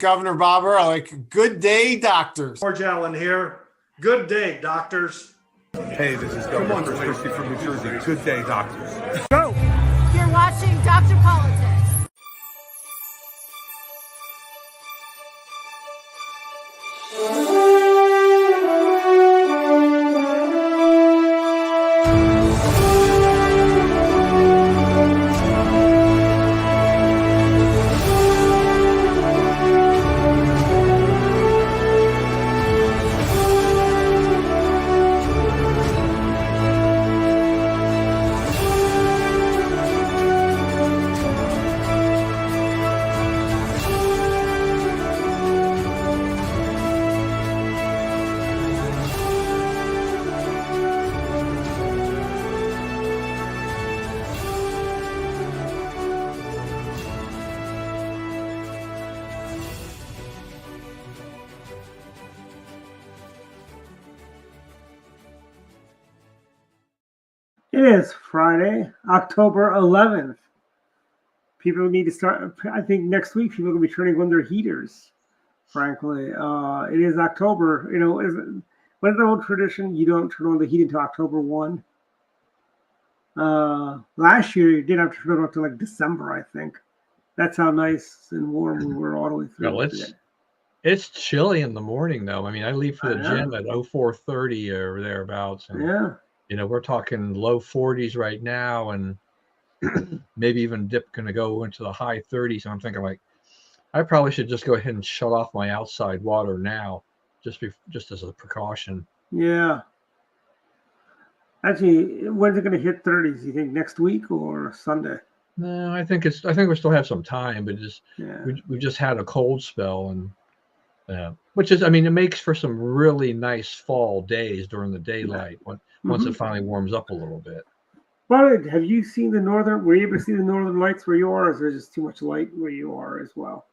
Governor Bobber. I like good day, doctors. George Allen here. Good day, doctors. Hey, this is Governor Chris Christie from New Jersey. Good day, doctors. Go! You're watching Dr. Politics. It is Friday, October 11th. People need to start, I think next week people will be turning on their heaters, frankly. It is October, what's the old tradition? You don't turn on the heat until October 1. Last year, you didn't have to turn it on until like December, I think. That's how nice and warm we were all the way through. No, it's chilly in the morning, though. I mean, I leave for the gym at 04:30 or thereabouts. And, yeah. We're talking low 40s right now, and maybe even going to go into the high 30s. And I'm thinking, like, I probably should just go ahead and shut off my outside water now, just as a precaution. Yeah. Actually, when's it going to hit 30s? You think next week or Sunday? No, I think we still have some time, but we just had a cold spell, and which is, I mean, it makes for some really nice fall days during the daylight once it finally warms up a little bit. Well, have you seen were you able to see the northern lights where you are, or is there just too much light where you are as well?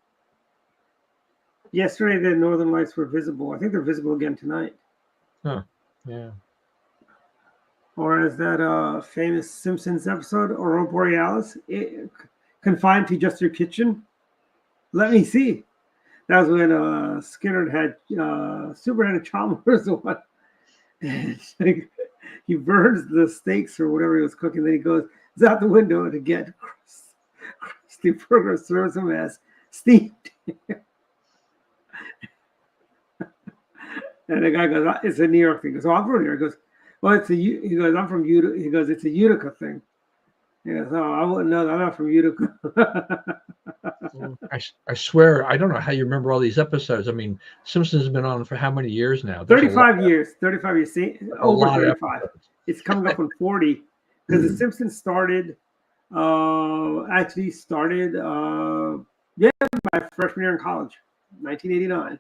Yesterday, the northern lights were visible. I think they're visible again tonight. Huh, yeah. Or as that famous Simpsons episode, Aurora Borealis, confined to just your kitchen? Let me see. That was when Skinner had Superintendent Chalmers on. And he burns the steaks or whatever he was cooking. Then he goes out the window to get Krusty Burger, serves him as steamed. And the guy goes, "It's a New York thing." He goes, "Oh, I'm from New York." He goes, "Well, he goes, I'm from Utica." He goes, "It's a Utica thing." He goes, "Oh, I wouldn't know. I'm not from Utica." I swear, I don't know how you remember all these episodes. I mean, Simpsons has been on for how many years now? 35 years. 35 years. See, over 35. It's coming up on 40 because the Simpsons started my freshman year in college, 1989. It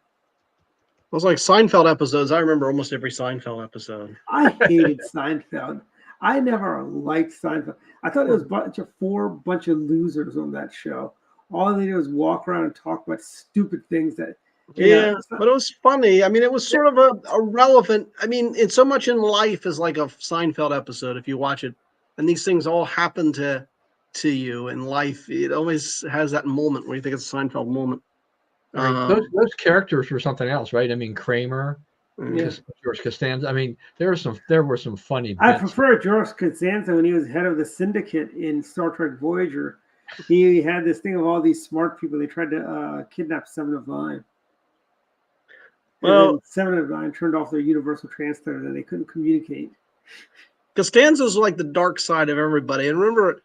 was like Seinfeld episodes. I remember almost every Seinfeld episode. I hated Seinfeld. I never liked Seinfeld. I thought it was a bunch of losers on that show. All they did was walk around and talk about stupid things that. But it was funny. I mean, it was sort of a relevant. I mean, it's so much in life is like a Seinfeld episode if you watch it, and these things all happen to you in life. It always has that moment where you think it's a Seinfeld moment. I mean, those characters were something else, right? I mean, Kramer, George Costanza. I mean, there were some funny bits. I prefer George Costanza when he was head of the syndicate in Star Trek Voyager. He had this thing of all these smart people. They tried to kidnap Seven of Nine. Well, Seven of Nine turned off their universal translator, and they couldn't communicate. Costanza's like the dark side of everybody. And remember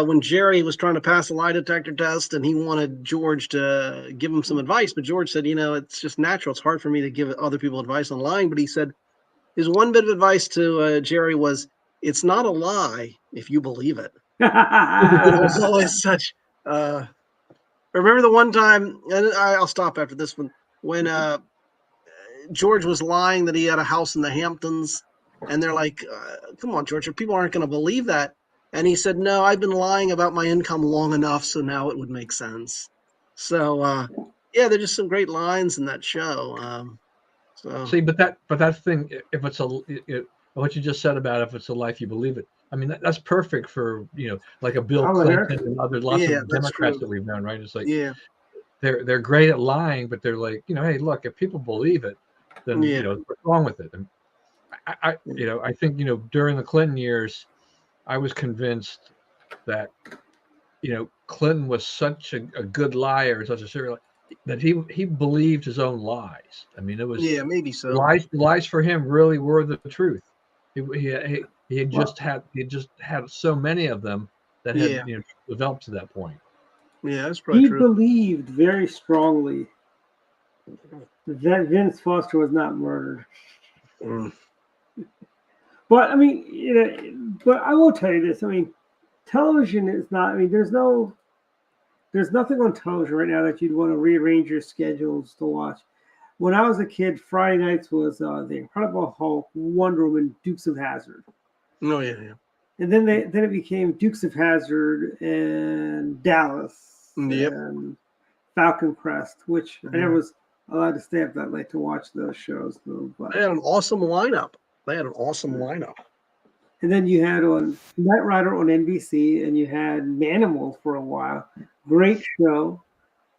when Jerry was trying to pass a lie detector test, and he wanted George to give him some advice, but George said, "It's just natural. It's hard for me to give other people advice on lying." But he said his one bit of advice to Jerry was, "It's not a lie if you believe it." It was always such. Remember the one time, and I'll stop after this one, when George was lying that he had a house in the Hamptons, and they're like, "Come on, George, people aren't going to believe that." And he said, "No, I've been lying about my income long enough, so now it would make sense." So, there's just some great lines in that show. See, but that thing, if it's what you just said about if it's a life you believe it, I mean, that's perfect for, like a Bill Clinton and lots of Democrats that we've known, right? It's like they're great at lying, but they're like, hey, look, if people believe it, then what's wrong with it? And I think during the Clinton years, I was convinced that Clinton was such a good liar, such a serial, that he believed his own lies. I mean, it was maybe so. Lies for him really were the truth. He had just had so many of them that had developed to that point. Yeah, that's probably true. He believed very strongly that Vince Foster was not murdered. But I mean, but I will tell you this. I mean, television is not. I mean, there's nothing on television right now that you'd want to rearrange your schedules to watch. When I was a kid, Friday nights was The Incredible Hulk, Wonder Woman, Dukes of Hazzard. Oh yeah. And then it became Dukes of Hazzard and Dallas and Falcon Crest, which I never was allowed to stay up that late to watch those shows. But They had an awesome lineup. And then you had on Knight Rider on NBC, and you had Manimal for a while. Great show.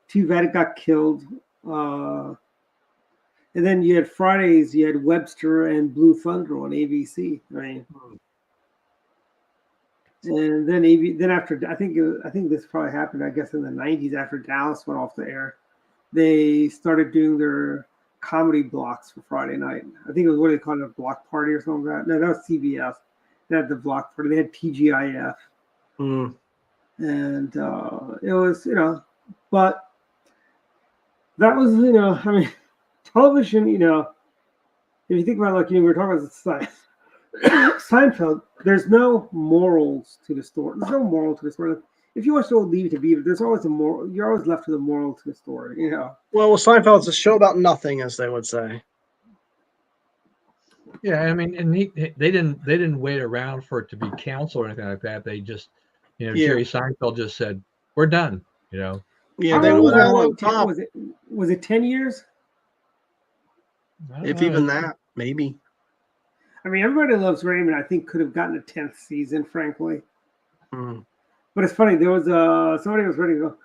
Too bad it got killed. And then you had Fridays. You had Webster and Blue Thunder on ABC. Right. And then after, I think this probably happened, I guess, in the 90s after Dallas went off the air. They started doing their comedy blocks for Friday night. I think it was what they called a block party or something like that. No, that was CBS. They had the block party. They had TGIF. And it was, but that was, I mean, television, if you think about, like, we were talking about Seinfeld, there's no morals to the story. There's no moral to the story. If you watch the old Leave It to Beaver, there's always a moral. You're always left with a moral to the story, Well, Seinfeld's a show about nothing, as they would say. Yeah, I mean, and they didn't wait around for it to be canceled or anything like that. They just, Jerry Seinfeld just said, "We're done." Yeah, they went out on top. Was it 10 years? If even that, maybe. I mean, Everybody Loves Raymond, I think, could have gotten a 10th season, frankly. But it's funny. There was somebody was ready to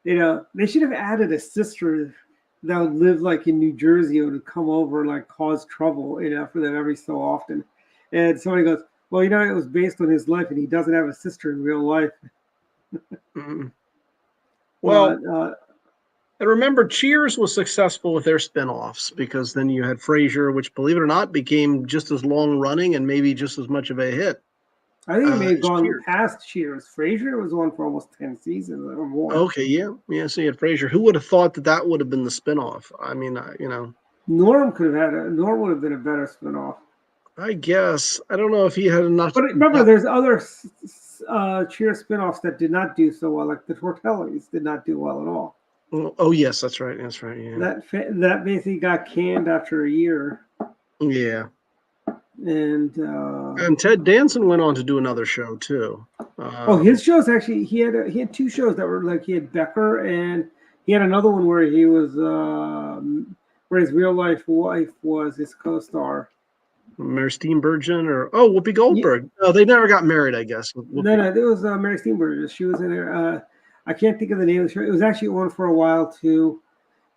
go. They should have added a sister that would live like in New Jersey and would come over and like cause trouble, for them every so often. And somebody goes, "Well, it was based on his life, and he doesn't have a sister in real life." Well, and remember, Cheers was successful with their spinoffs because then you had Frasier, which, believe it or not, became just as long running and maybe just as much of a hit. I think it may have gone past Cheers. Frasier was on for almost 10 seasons or more. Okay, yeah. So you had Frasier. Who would have thought that would have been the spinoff? I mean, Norm would have been a better spinoff. I guess. I don't know if he had enough. But remember, there's other Cheers spinoffs that did not do so well, like the Tortellis did not do well at all. Oh yes, that's right. Yeah. That basically got canned after a year. Yeah. And Ted Danson went on to do another show too. His shows actually he had two shows that were like he had Becker and he had another one where he was where his real life wife was his co-star. Mary Steenburgen or Whoopi Goldberg. Yeah. No, they never got married, I guess. No, it was Mary Steenburgen. She was in there. I can't think of the name of the show. It was actually on for a while too.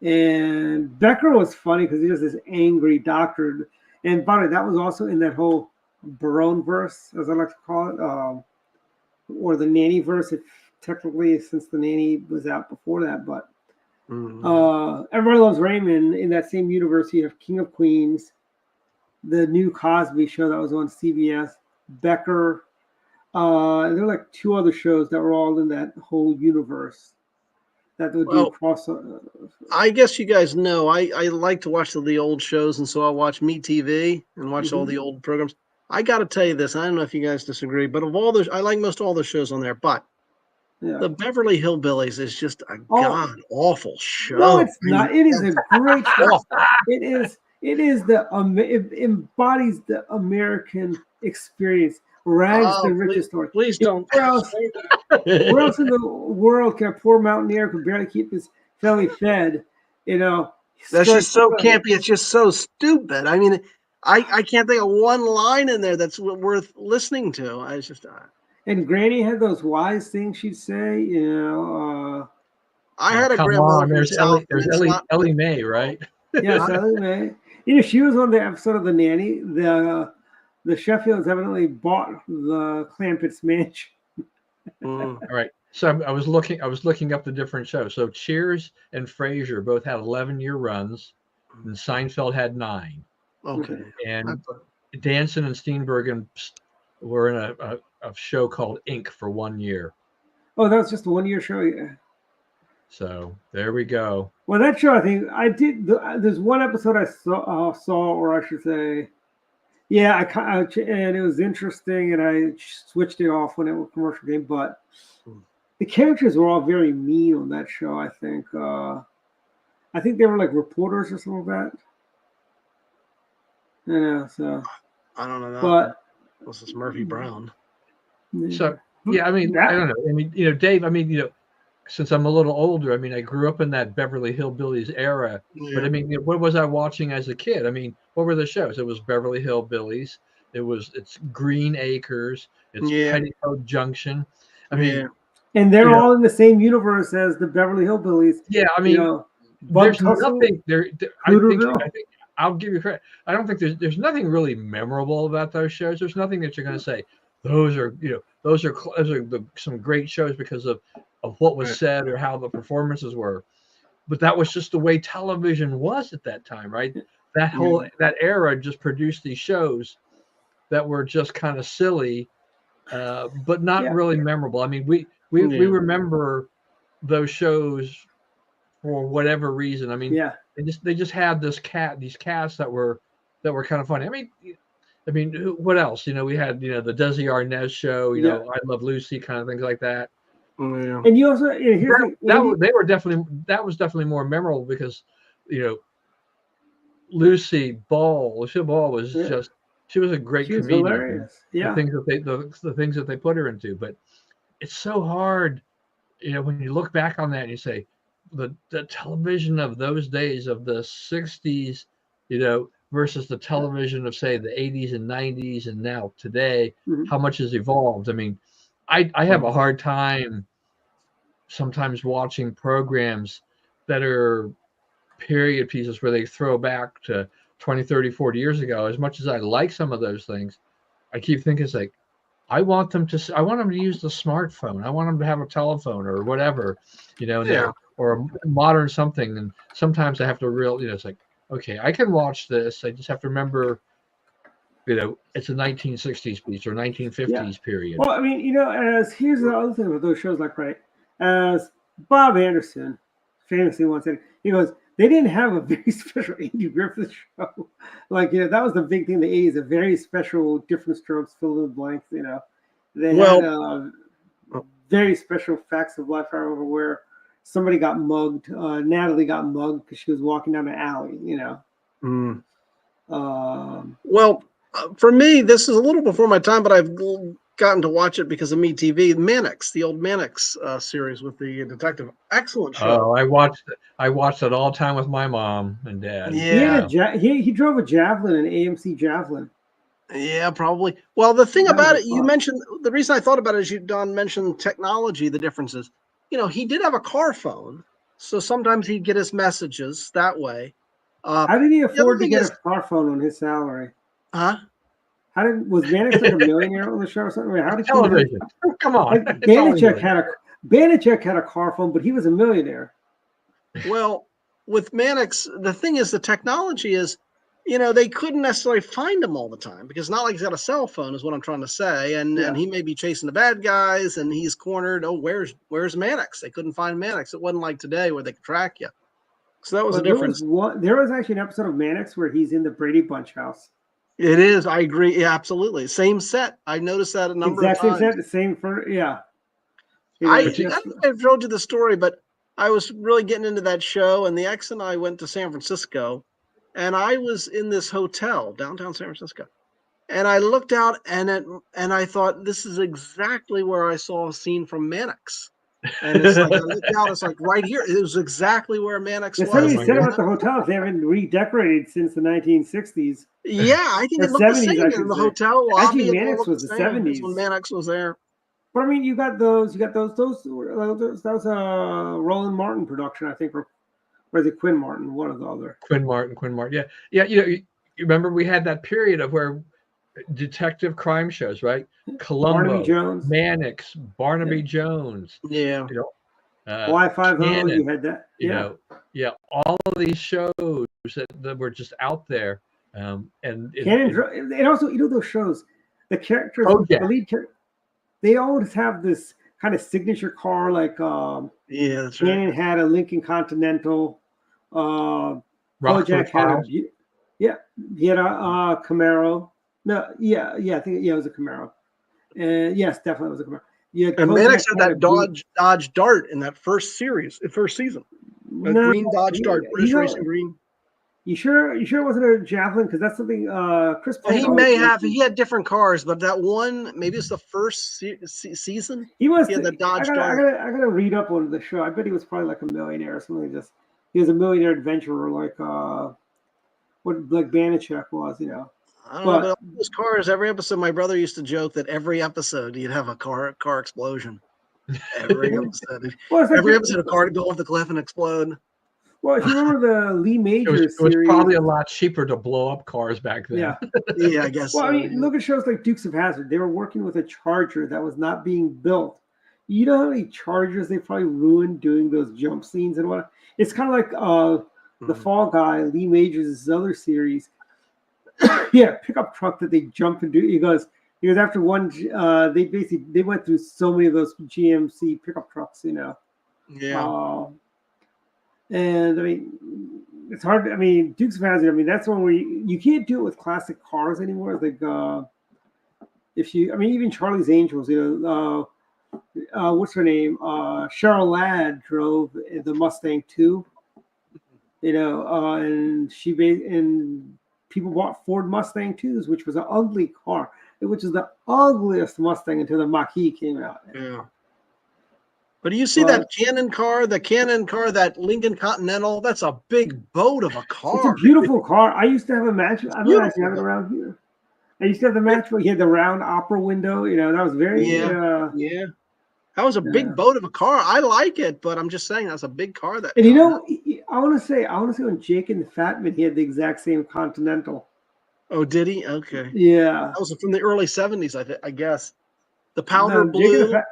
And Becker was funny because he was this angry doctor. And by the way, that was also in that whole Barone verse, as I like to call it, or the Nanny verse. Technically, since the Nanny was out before that, but Everybody Loves Raymond. In that same universe, you have King of Queens, the new Cosby show that was on CBS, Becker. And there were like two other shows that were all in that whole universe that would do crossover. I guess you guys know I like to watch the old shows, and so I'll watch Meet TV and watch all the old programs. I got to tell you this. I don't know if you guys disagree, but of all those, I like most all the shows on there. But the Beverly Hillbillies is just a god awful show. No, it's not. It is a great show. It is. It embodies the American experience. Rags the richest story. Please don't. Where else in the world can a poor mountaineer who barely keep his family fed? That's just so campy. It's just so stupid. I mean, I can't think of one line in there that's worth listening to. And Granny had those wise things she'd say. I had a Come grandmother on, from the South. There's and it's not- Ellie Mae, right? Yes, Ellie Mae. She was on the episode of The Nanny. The Sheffields evidently bought the Clampett's mansion. Mm. All right. So I was looking up the different shows. So Cheers and Frasier both had 11-year runs, and Seinfeld had 9. Okay. And Danson and Steenbergen were in a show called Ink for 1 year. Oh, that was just a 1-year show. Yeah. So there we go. Well, that show, I think I did. There's one episode I saw, or I should say, yeah, and it was interesting, and I switched it off when it was commercial game. But the characters were all very mean on that show. I think they were like reporters or something like that. Yeah, so I don't know that. but This is Murphy Brown. So yeah, I mean, I don't know. I mean, Dave. I mean, since I'm a little older, I mean, I grew up in that Beverly Hillbillies era. Yeah. But I mean, what was I watching as a kid? I mean, what were the shows? It was Beverly Hillbillies. It's Green Acres. It's Petticoat Junction. I mean, and they're all in the same universe as the Beverly Hillbillies. Yeah, I mean, there's nothing there. I think I'll give you credit. I don't think there's nothing really memorable about those shows. There's nothing that you're going to say those are some great shows because of what was said or how the performances were. But that was just the way television was at that time, right? That era just produced these shows that were just kind of silly, but not really memorable. I mean, we remember those shows for whatever reason. I mean, they just had these casts that were kind of funny. I mean, what else? We had the Desi Arnaz show. I Love Lucy, kind of things like that. Yeah. And you also that was definitely more memorable because Lucille Ball was just she was a great comedian. Hilarious. Yeah, the things that they put her into, but it's so hard, when you look back on that and you say the television of those days of the 60s, versus the television of say the 80s and 90s and now today, how much has evolved. I mean, I have a hard time sometimes watching programs that are period pieces where they throw back to 20, 30, 40 years ago. As much as I like some of those things, I keep thinking it's like, I want them to use the smartphone. I want them to have a telephone or whatever, or a modern something. And sometimes I have to it's like, okay, I can watch this. I just have to remember, it's a 1960s piece or 1950s period. Well, I mean, here's the other thing with those shows, like, right, as Bob Anderson famously once said, he goes, they didn't have a very special Andy Griffith show. Like, that was the big thing in the 80s, a very special different strokes, fill in the blanks, They had very special facts of life, I remember, where somebody got mugged. Natalie got mugged because she was walking down an alley, For me, this is a little before my time, but I've gotten to watch it because of MeTV. Mannix, the old Mannix series with the detective. Excellent show. Oh, I watched it all the time with my mom and dad. Yeah. He drove a Javelin, an AMC Javelin. Yeah, probably. Well, the thing about it, you mentioned, the reason I thought about it is Don mentioned technology, the differences. He did have a car phone, so sometimes he'd get his messages that way. How did he afford to get a car phone on his salary? Huh? Was Banachek like a millionaire on the show or something? How did television? Come on. Like, Banachek had a car phone, but he was a millionaire. Well, with Mannix, the thing is, the technology is, they couldn't necessarily find him all the time because not like he's got a cell phone, is what I'm trying to say. And he may be chasing the bad guys, and he's cornered. Oh, where's Mannix? They couldn't find Mannix. It wasn't like today where they could track you. So that was the difference. There was actually an episode of Mannix where he's in the Brady Bunch house. It is. I agree. Yeah, absolutely. Same set. I noticed that a number of times. Same set, the same for, yeah. I think I've told you the story, but I was really getting into that show, and the ex and I went to San Francisco, and I was in this hotel downtown San Francisco, and I looked out, and I thought, this is exactly where I saw a scene from Mannix. And it's like, I looked out, it's like right here. It was exactly where Mannix was. Somebody said about the hotels, they haven't redecorated since the 1960s. Yeah, I think it looked the same in the hotel lobby. Actually, Mannix was the 70s. When Mannix was there. But I mean, you got those. That was a Roland Martin production, I think, or is it Quinn Martin? One or the other. Quinn Martin. Yeah. You remember we had that period of where detective crime shows, right? Columbo, Barnaby Jones, Mannix, Barnaby Jones. Yeah. You know, Y50. You had that. You know, all of these shows that were just out there, and also those shows, the characters, yeah. the lead character, they always have this kind of signature car, like that's Cannon right. had a Lincoln Continental, Rockford Kojak had Files. he had a Camaro. No, I think it was a Camaro. And yes, definitely was a Camaro. And Mannix had that Dodge Dart in that first season. A green Dodge Dart, British Racing Green. You sure it wasn't a Javelin? Because that's something Chris. Well, he may have. He had different cars, but that one, maybe it's the first season. He had the Dodge Dart. I gotta read up on the show. I bet he was probably like a millionaire or something. He was a millionaire adventurer, like like Banachek was, you know. I don't know, but those cars, every episode, my brother used to joke that every episode he'd have a car explosion. Every episode. Every episode, a car would go off the cliff and explode. Well, if you remember the Lee Majors series, it was probably a series, lot cheaper to blow up cars back then. Yeah, I guess. Well, I mean, look at shows like Dukes of Hazzard. They were working with a Charger that was not being built. You know how many Chargers they probably ruined doing those jump scenes and what? It's kind of like the Fall Guy, Lee Majors' other series. Pickup truck that they jump into. He goes after one. They went through so many of those GMC pickup trucks, you know. Yeah. And I mean, it's hard. I mean, Dukes of Hazzard. I mean, that's one where you can't do it with classic cars anymore. Like even Charlie's Angels. You know, what's her name? Cheryl Ladd drove the Mustang 2. You know, and people bought Ford Mustang 2s, which was an ugly car, which is the ugliest Mustang until the Mach-E came out. Yeah. But do you see that Cannon car, that Lincoln Continental? That's a big boat of a car. It's a beautiful car. I used to have a match. I don't actually have it around here. I used to have the match where he had the round opera window. You know, that was very That was a big boat of a car. I like it, but I'm just saying that's a big car. And you know, I want to say when Jake and the Fat Man, he had the exact same Continental. Oh, did he? Okay. Yeah. That was from the early 70s, I guess. The powder blue. I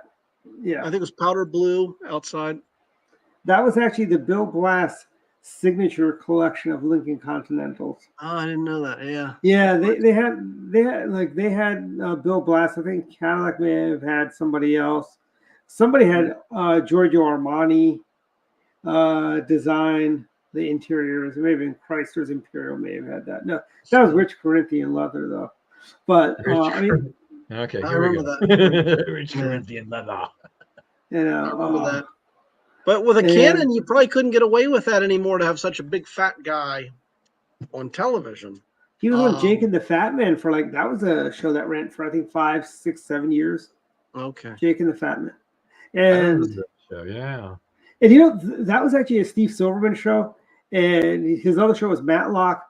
think it was powder blue outside. That was actually the Bill Blass signature collection of Lincoln Continentals. Oh, I didn't know that. Yeah. Yeah, they had Bill Blass. I think Cadillac may have had somebody else. Somebody had Giorgio Armani design the interiors. Maybe Chrysler's Imperial may have had that. No, that was Rich Corinthian leather though. But I mean, okay, I remember that. Rich Corinthian leather. You know, I remember that. But with a Canon, you probably couldn't get away with that anymore to have such a big fat guy on television. He was on Jake and the Fat Man for that was a show that ran for I think 5, 6, 7 years. Okay. Jake and the Fat Man. And and you know that was actually a Steve Silverman show, and his other show was Matlock,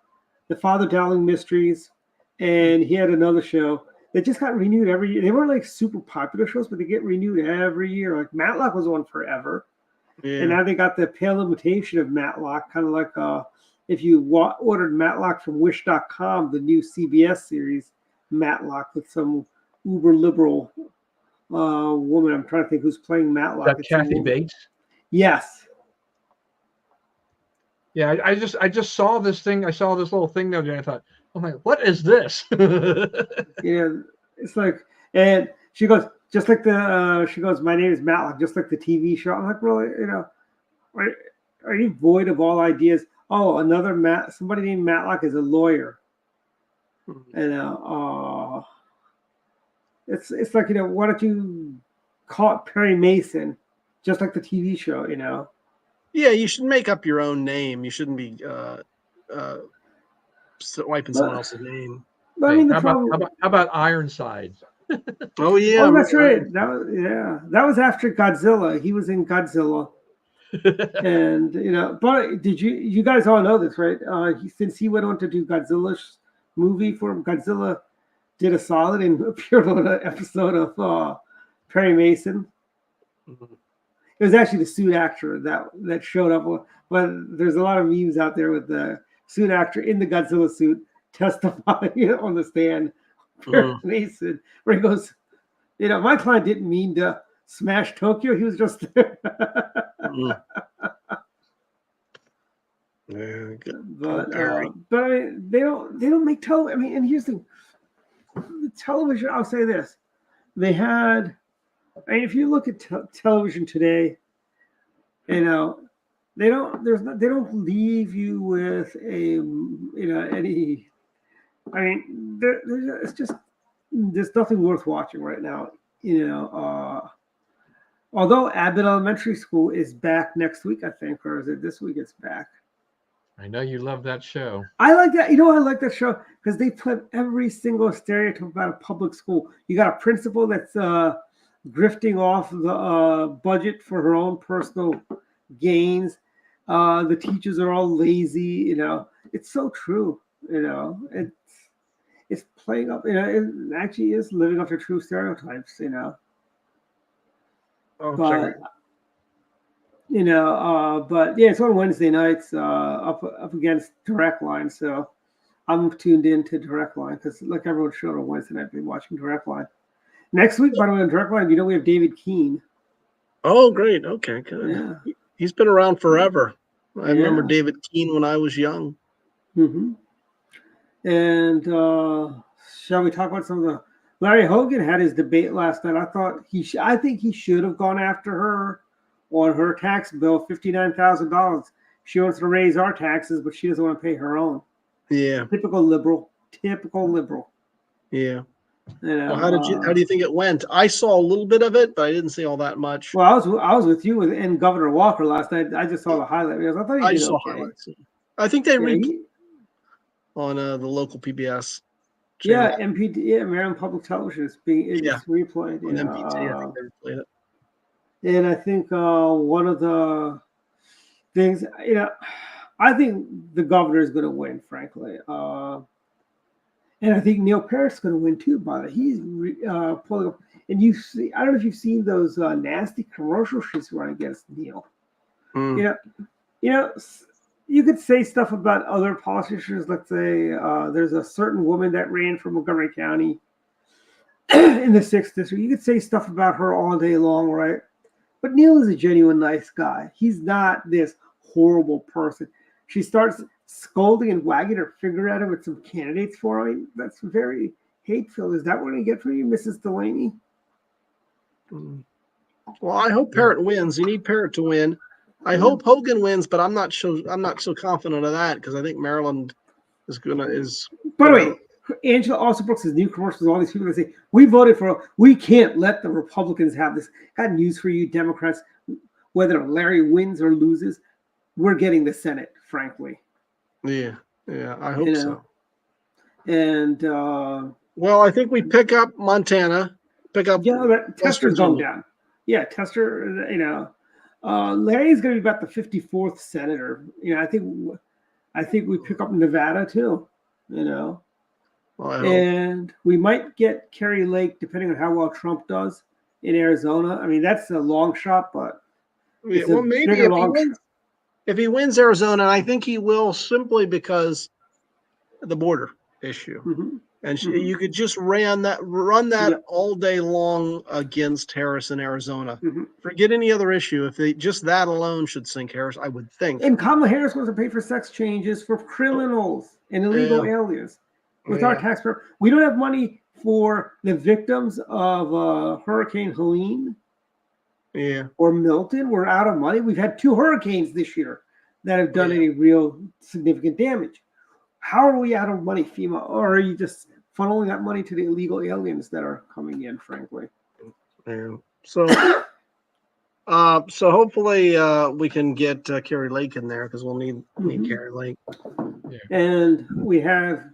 the Father Dowling Mysteries, and he had another show that just got renewed every year. They weren't super popular shows, but they get renewed every year. Like Matlock was on forever, and now they got the pale imitation of Matlock, kind of like if you ordered Matlock from Wish.com, the new CBS series Matlock with some uber liberal woman. I'm trying to think who's playing Matlock. That Kathy Bates. Yes. Yeah, I just saw this thing. I saw this little thing the other day. I thought, I'm like, what is this? It's like, and she goes, just like she goes, my name is Matlock, just like the TV show. I'm like, really, you know, are you void of all ideas? Oh, somebody named Matlock is a lawyer. And it's like, you know, why don't you call it Perry Mason, just like the TV show, you know? Yeah, you should make up your own name. You shouldn't be wiping someone else's name. But I mean, how about Ironsides? Oh yeah, that's right. That was after Godzilla. He was in Godzilla, and you know. But did you guys all know this, right? Since he went on to do Godzilla's movie for him, Godzilla did a solid and appeared on an episode of Perry Mason. Mhm. It was actually the suit actor that showed up. But there's a lot of memes out there with the suit actor in the Godzilla suit testifying on the stand. Perry Mason, where he goes, my client didn't mean to smash Tokyo. He was just there. Yeah, good. But Perry. I mean, they don't make television. I mean, and here's the television. I'll say this: they had. I mean, if you look at television today, they don't leave you with any. I mean, it's just there's nothing worth watching right now. Although Abbott Elementary School is back next week, I think, or is it this week? It's back. I know you love that show. I like that. I like that show because they put every single stereotype about a public school. You got a principal that's grifting off the budget for her own personal gains. The teachers are all lazy. It's so true. It's playing up. It actually is living up to true stereotypes. Oh, But but yeah, it's on Wednesday nights up against Direct Line. So I'm tuned in to Direct Line because like everyone showed on Wednesday night, I've been watching Direct Line. Next week, by the way, on Direct Line, we have David Keane. Oh, great. Okay, good. Yeah. He's been around forever. I remember Yeah. David Keane when I was young. Mm-hmm. And shall we talk about some of the? Larry Hogan had his debate last night. I think he should have gone after her on her tax bill, $59,000. She wants to raise our taxes, but she doesn't want to pay her own. Yeah. Typical liberal. Yeah. Well, how do you think it went? I saw a little bit of it, but I didn't see all that much. Well, I was with you and Governor Walker last night. I just saw the highlight videos. I thought he I did saw okay. highlights. I think they Yeah, on the local PBS channel. Maryland Public Television is replayed. On MPT, I think they replayed it. And I think one of the things, I think the governor is going to win, frankly. And I think Neil Parris is going to win too, by the he's pulling up. And I don't know if you've seen those nasty commercials she's running against Neil. You could say stuff about other politicians. Let's say there's a certain woman that ran for Montgomery County in the 6th district. You could say stuff about her all day long, right? But Neil is a genuine nice guy. He's not this horrible person. She starts scolding and wagging her finger at him with some candidates for him. That's very hateful. Is that what I get from you, Mrs. Delaney? Well, I hope Parrott wins. You need Parrott to win. I hope Hogan wins, but I'm not so confident of that because I think Maryland is gonna. By the way, Angela also Brooks' new commercials. All these people that say we voted for. We can't let the Republicans have this. Got news for you, Democrats. Whether Larry wins or loses, we're getting the Senate. Frankly. Yeah, I hope so. And well, I think we pick up Montana. Tester's going down. Yeah, Tester. Larry's going to be about the 54th senator. I think we pick up Nevada too. And we might get Kerry Lake depending on how well Trump does in Arizona. I mean, that's a long shot, but maybe if he wins Arizona, I think he will simply because of the border issue. Mm-hmm. And you could just run that all day long against Harris in Arizona. Mm-hmm. Forget any other issue. If just that alone should sink Harris, I would think. And Kamala Harris wants to pay for sex changes for criminals and illegal aliens with our taxpayer. We don't have money for the victims of Hurricane Helene. Or Milton. We're out of money. We've had 2 hurricanes this year that have done any real significant damage. How are we out of money, FEMA? Or are you just funneling that money to the illegal aliens that are coming in, frankly? Yeah. So hopefully we can get Kerry Lake in there because we'll need Kerry Lake. Yeah. And we have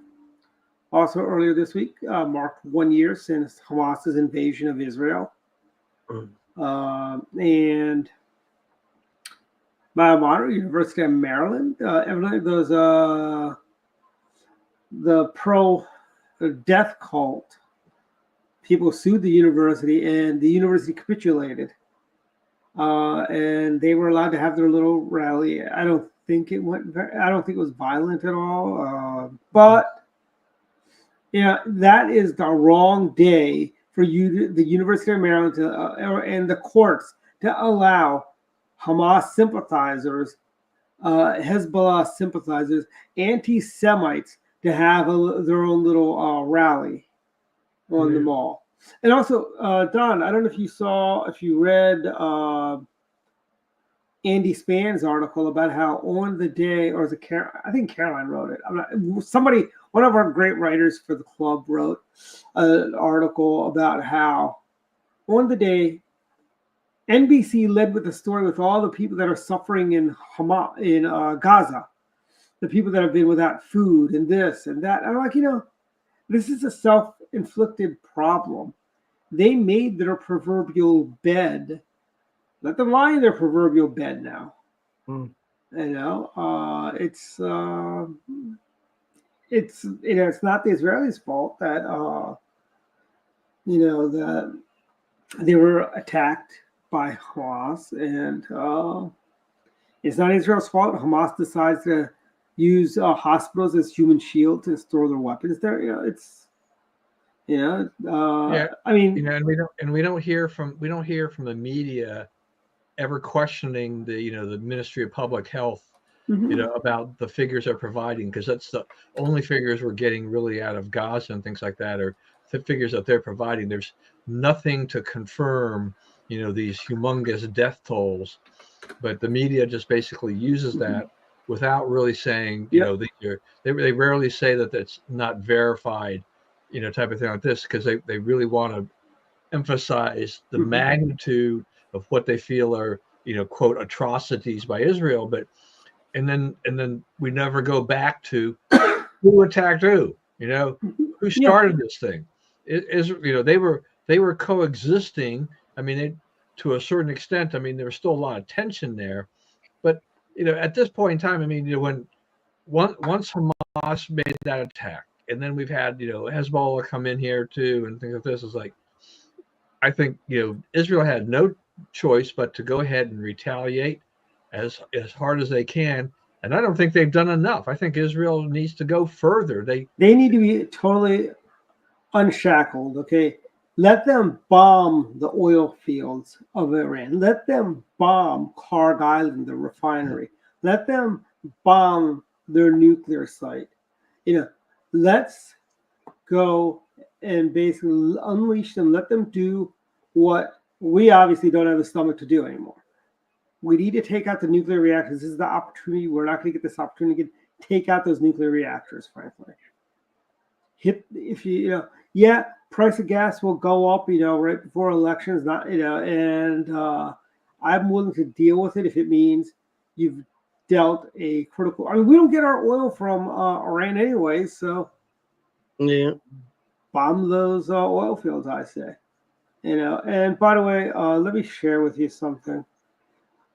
also earlier this week marked 1 year since Hamas's invasion of Israel. And Biomodern University of Maryland, evidently those the pro death cult people sued the university, and the university capitulated. And they were allowed to have their little rally. I don't think it was violent at all. But that is the wrong day for the University of Maryland and the courts to allow Hamas sympathizers, Hezbollah sympathizers, anti-Semites to have their own little rally on the mall. And also, Don, I don't know if you read Andy Spann's article about how on the day, or I think Caroline wrote it. One of our great writers for the club wrote an article about how on the day, NBC led with the story with all the people that are suffering in Gaza, the people that have been without food and this and that. And I'm like, this is a self-inflicted problem. They made their proverbial bed. Let them lie in their proverbial bed now. It's not the Israelis' fault that that they were attacked by Hamas, and it's not Israel's fault. Hamas decides to use hospitals as human shields to store their weapons there. I mean, and we don't hear from the media ever questioning the Ministry of Public Health, about the figures they're providing, because that's the only figures we're getting really out of Gaza and things like that, are the figures that they're providing. There's nothing to confirm, these humongous death tolls, but the media just basically uses that without really saying, they rarely say that that's not verified, type of thing like this, because they really want to emphasize the magnitude of what they feel are, quote, atrocities by Israel. But and then we never go back to who attacked who, who started this thing. They were coexisting. I mean, to a certain extent, there was still a lot of tension there. But at this point in time, when once Hamas made that attack, and then we've had Hezbollah come in here too, and things like this, is like, I think Israel had no choice but to go ahead and retaliate as hard as they can, and I don't think they've done enough. I think Israel needs to go further. They need to be totally unshackled. Okay, let them bomb the oil fields of Iran. Let them bomb Karg Island, the refinery. Let them bomb their nuclear site. Let's go and basically unleash them. Let them do what we obviously don't have the stomach to do anymore. We need to take out the nuclear reactors. This is the opportunity. We're not going to get this opportunity to take out those nuclear reactors, frankly. Price of gas will go up, right before elections, and I'm willing to deal with it if it means you've dealt a critical. We don't get our oil from Iran anyway, so bomb those oil fields, I say. And by the way, let me share with you something.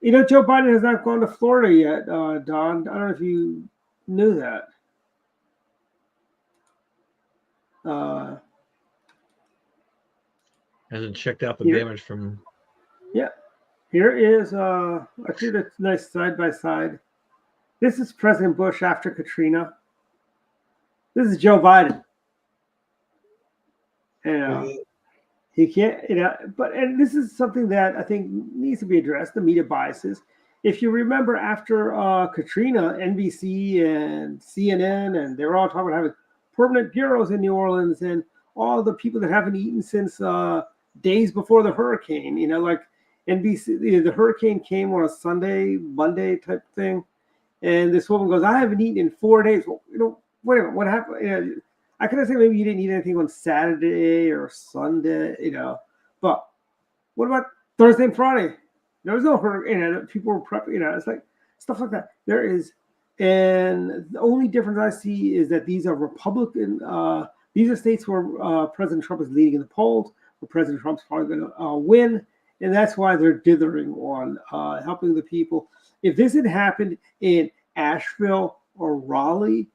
Joe Biden has not gone to Florida yet, Don. I don't know if you knew that. Hasn't checked out the damage from. Yeah, here is I see that's nice side by side. This is President Bush after Katrina. This is Joe Biden. He can't, and this is something that I think needs to be addressed, the media biases. If you remember, after Katrina, NBC and CNN, and they were all talking about having permanent bureaus in New Orleans, and all the people that haven't eaten since days before the hurricane, like NBC, the hurricane came on a Sunday, Monday type thing. And this woman goes, I haven't eaten in 4 days. Well, wait a minute, what happened? I could have said maybe you didn't eat anything on Saturday or Sunday, but what about Thursday and Friday? There was no hurricane, people were prepping, it's like stuff like that. There is, and the only difference I see is that these are Republican, these are states where President Trump is leading in the polls, where President Trump's probably going to win, and that's why they're dithering on helping the people. If this had happened in Asheville or Raleigh,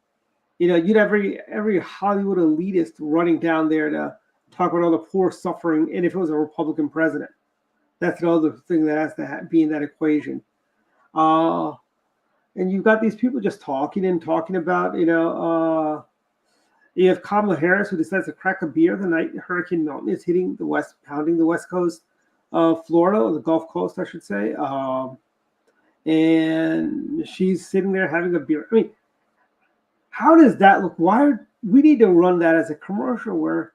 you'd have every Hollywood elitist running down there to talk about all the poor suffering, and if it was a Republican president, that's another thing that has to be in that equation. And you've got these people just talking about, you have Kamala Harris, who decides to crack a beer the night Hurricane Milton is pounding the west coast of Florida, or the Gulf Coast, I should say. And she's sitting there having a beer. I mean, how does that look? We need to run that as a commercial where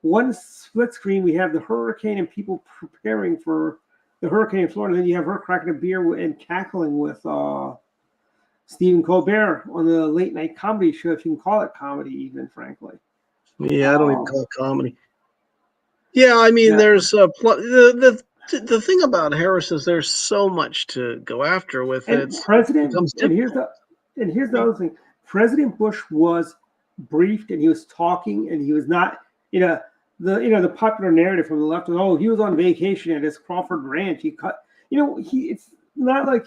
one split screen, we have the hurricane and people preparing for the hurricane in Florida. Then you have her cracking a beer and cackling with Stephen Colbert on the late night comedy show, if you can call it comedy, even, frankly. Yeah, I don't even call it comedy. Yeah, I mean, there's the thing about Harris is there's so much to go after with and it. And here's the other thing. President Bush was briefed, and he was talking, and he was not, the popular narrative from the left was, oh, he was on vacation at his Crawford Ranch. It's not like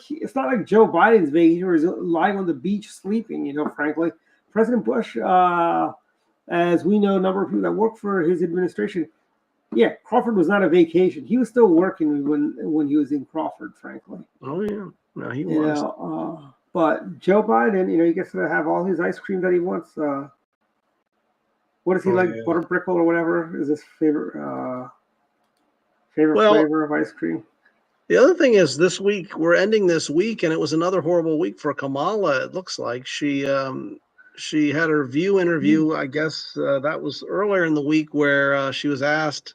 Joe Biden's vacation where he's lying on the beach sleeping. Frankly, President Bush, as we know, a number of people that work for his administration. Yeah, Crawford was not a vacation. He was still working when he was in Crawford, frankly. Oh yeah, no, he was. But Joe Biden, he gets to have all his ice cream that he wants. What does he like? Yeah. Butter brickle or whatever is his favorite flavor of ice cream. The other thing is, this week we're ending this week, and it was another horrible week for Kamala. It looks like she had her View interview. I guess that was earlier in the week, where she was asked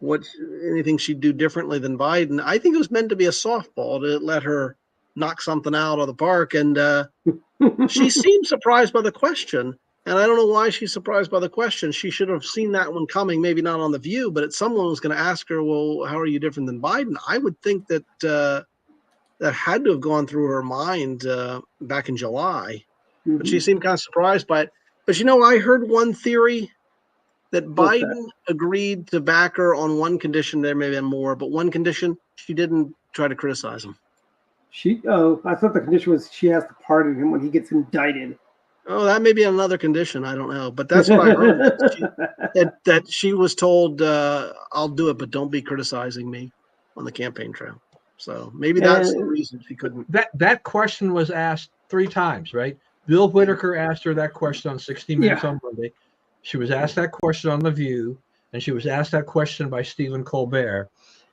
anything she'd do differently than Biden. I think it was meant to be a softball to let her knock something out of the park, and she seemed surprised by the question. And I don't know why she's surprised by the question. She should have seen that one coming, maybe not on The View, but someone was going to ask her, well, how are you different than Biden? I would think that that had to have gone through her mind back in July. Mm-hmm. But she seemed kind of surprised by it. But, I heard one theory that Biden agreed to back her on one condition. There may have been more, but one condition, she didn't try to criticize him. I thought the condition was she has to pardon him when he gets indicted. Oh, that may be another condition. I don't know, but that's what I heard. that she was told, "I'll do it, but don't be criticizing me on the campaign trail." So maybe that's the reason she couldn't. That question was asked 3 times, right? Bill Whitaker asked her that question on 60 Minutes on Monday. She was asked that question on The View, and she was asked that question by Stephen Colbert,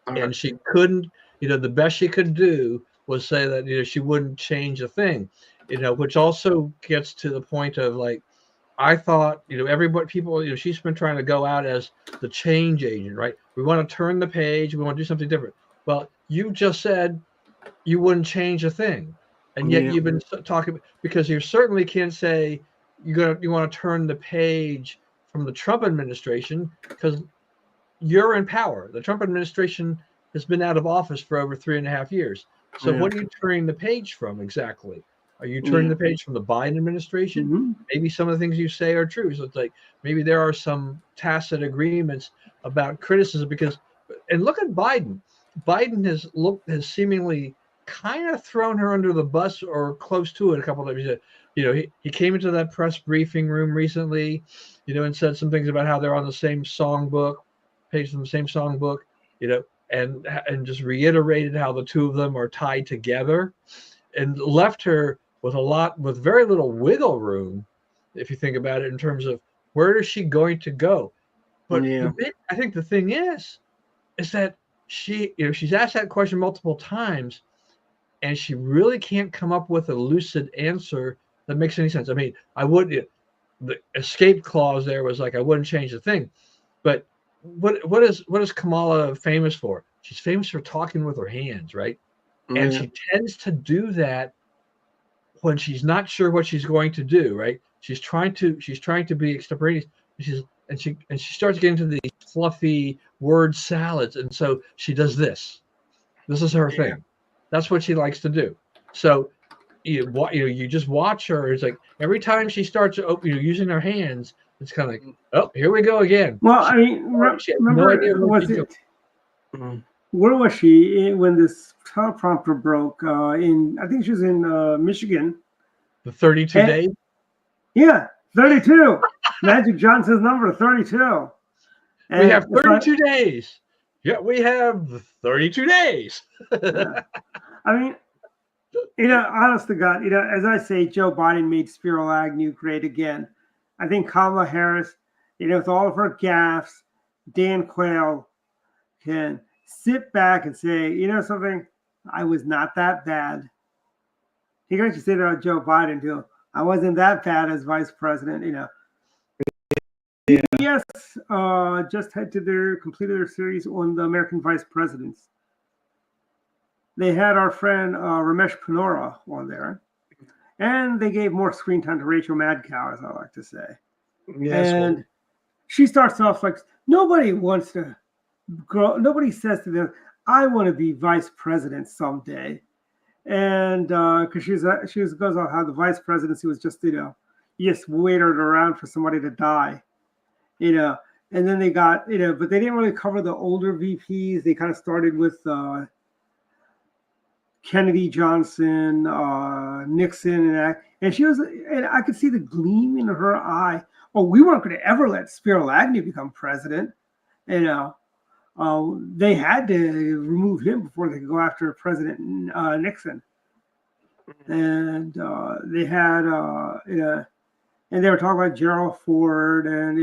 and she couldn't. The best she could do was say that she wouldn't change a thing. Which also gets to the point of I thought, people, she's been trying to go out as the change agent, right? We want to turn the page. We want to do something different. Well, you just said you wouldn't change a thing. And yet you've been talking, because you certainly can't say you want to turn the page from the Trump administration, because you're in power. The Trump administration has been out of office for over 3.5 years. So what are you turning the page from exactly? Are you turning the page from the Biden administration? Mm-hmm. Maybe some of the things you say are true. So it's maybe there are some tacit agreements about criticism, and look at Biden. Biden has seemingly kind of thrown her under the bus or close to it a couple of times. He came into that press briefing room recently, and said some things about how they're on the same songbook, pages from the same songbook, and just reiterated how the two of them are tied together, and left her with very little wiggle room, if you think about it, in terms of where is she going to go. But I think the thing is that she's asked that question multiple times, and she really can't come up with a lucid answer that makes any sense. I mean, the escape clause there was I wouldn't change the thing, but what is Kamala famous for? She's famous for talking with her hands, right? Mm-hmm. And she tends to do that when she's not sure what she's going to do, right? She's trying to be extemporaneous. She starts getting to these fluffy word salads, and so she does this. This is her thing. That's what she likes to do. So you just watch her. It's every time she starts using her hands, it's kind of oh, here we go again. Well, I mean, remember, where was she when this teleprompter broke? I think she was in Michigan. The 32 days? Yeah, 32. Magic Johnson's number 32. And We have it's like- 32 days. Yeah, we have 32 days. yeah. I mean, honest to God, as I say, Joe Biden made Spiro Agnew great again. I think Kamala Harris, with all of her gaffes, Dan Quayle can sit back and say, something, I was not that bad. He can actually say that about Joe Biden too. I wasn't that bad as vice president, Yes, just completed their series on the American vice presidents. They had our friend Ramesh Panora on there, and they gave more screen time to Rachel Madcow, as I like to say. Yes, And she starts off like, nobody wants to grow. Nobody says to them, I want to be vice president someday. And because she goes on how the vice presidency was just, you just waited around for somebody to die. And then they got, but they didn't really cover the older VPs. They kind of started with Kennedy, Johnson, Nixon, and she was, and I could see the gleam in her eye. Oh, we weren't going to ever let Spiro Agnew become president. They had to remove him before they could go after President Nixon. And they had, and they were talking about Gerald Ford, and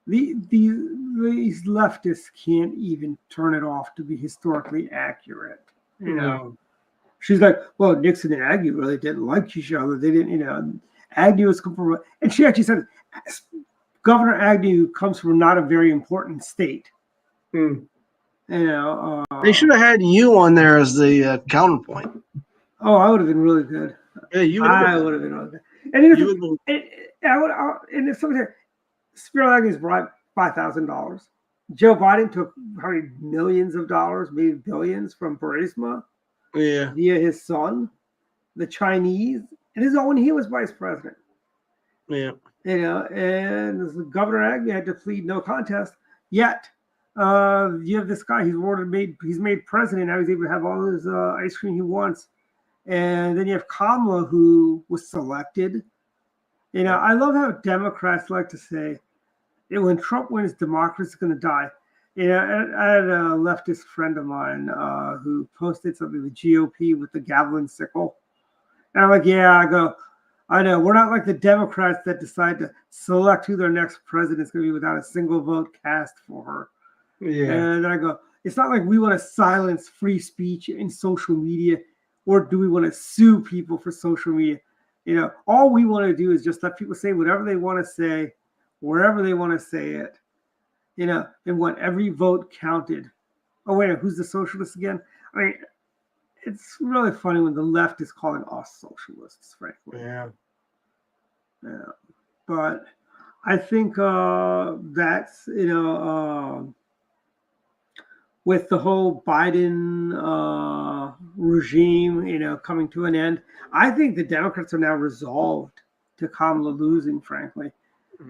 these leftists can't even turn it off to be historically accurate. She's like, well, Nixon and Agnew really didn't like each other. They didn't, Agnew was from, and she actually said, Governor Agnew comes from not a very important state. they should have had you on there as the counterpoint. Oh, I would have been really good. Yeah, you would. I would have been really good. And if somebody said, Spiro Agnew's brought $5,000. Joe Biden took probably millions of dollars, maybe billions from Burisma via his son, the Chinese. And this is all when he was vice president. Yeah. And the Governor Agnew had to plead no contest. Yet, you have this guy, he's made president. Now he's able to have all his ice cream he wants. And then you have Kamala, who was selected. I love how Democrats like to say, when Trump wins, democracy is going to die. I had a leftist friend of mine who posted something, the GOP with the gavel and sickle. And I'm like, I know. We're not like the Democrats that decide to select who their next president is going to be without a single vote cast for her. Yeah. And I go, it's not like we want to silence free speech in social media, or do we want to sue people for social media? All we want to do is just let people say whatever they want to say, wherever they want to say it, and want every vote counted. Oh, wait, who's the socialist again? I mean, it's really funny when the left is calling us socialists, frankly. Yeah. But I think that's, with the whole Biden regime, coming to an end, I think the Democrats are now resolved to Kamala losing, frankly.